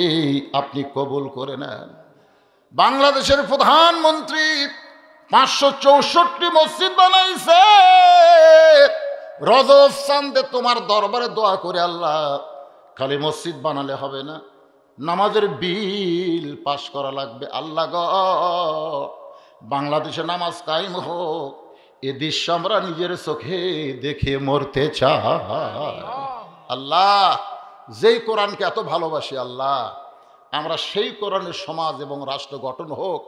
আপনি কবুল করে নেন। বাংলাদেশের প্রধানমন্ত্রী 564 মসজিদ বানাইছে। রজব চাঁদে তোমার দরবারে দোয়া করে আল্লাহ, খালি মসজিদ বানালে হবে না, নামাজের বিল পাশ করা লাগবে। আল্লাহ গো, বাংলাদেশে নামাজ কায়েম হোক, এ দৃশ্য আমরা নিজের চোখে দেখে মরতে চাই। আল্লাহ, যেই কোরআনকে এত ভালোবাসি আল্লাহ, আমরা সেই কোরআনের সমাজ এবং রাষ্ট্র গঠন হোক,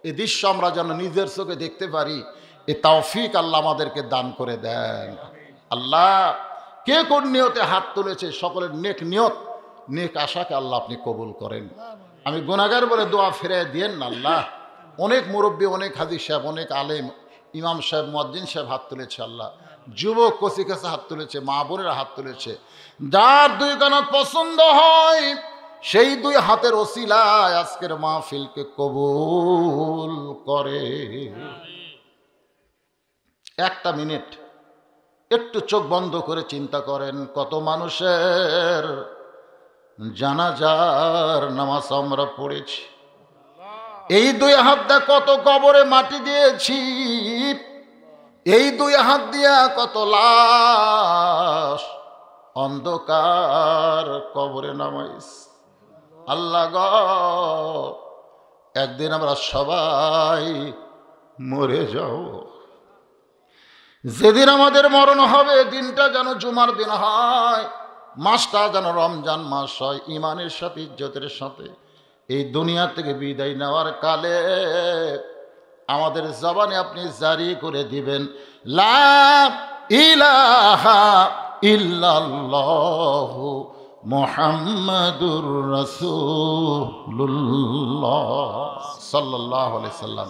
এ দৃশ্য আমরা যেন নিজের চোখে দেখতে পারি, এ তৌফিক আল্লাহ আমাদেরকে দান করে দেন। আল্লাহ, কে কোন নিয়তে হাত তুলেছে, সকলের নেক নিয়ত, নেক আশাকে আল্লাহ আপনি কবুল করেন। আমি গুনাহগার বলে দোয়া ফিরে দিয়েন না আল্লাহ। অনেক মুরব্বী, অনেক হাজী সাহেব, অনেক আলেম, ইমাম সাহেব, মুয়াজ্জিন সাহেব হাত তুলেছে আল্লাহ, যুবক কচি কাছে হাত তুলেছে, মা বোনেরা হাত তুলেছে। যার দুই কানা পছন্দ হয় সেই দুই হাতের ওসিলায় আজকের মাহফিলকে কবুল করে। একটা মিনিট একটু চোখ বন্ধ করে চিন্তা করেন, কত মানুষের জানাজার নামাজ আমরা পড়েছি, এই দুই হাত দিয়ে কত কবরে মাটি দিয়েছি, এই দুই হাত দিয়া কত লাশ অন্ধকার কবরে নামাইছি। আল্লাহ গো, একদিন আমরা সবাই মরে যাব। যেদিন আমাদের মরণ হবে, দিনটা যেন জুমার দিন হয়, মাসটা যেন রমজান মাস হয়, ইমানের সাথে, ইজ্জতের সাথে। এই দুনিয়া থেকে বিদায় নেওয়ার কালে আমাদের জবানে আপনি জারি করে দিবেন, লা ইলাহা ইল্লাল্লাহু মুহাম্মাদুর রাসূলুল্লাহ সাল্লাল্লাহু আলাইহি সাল্লাম।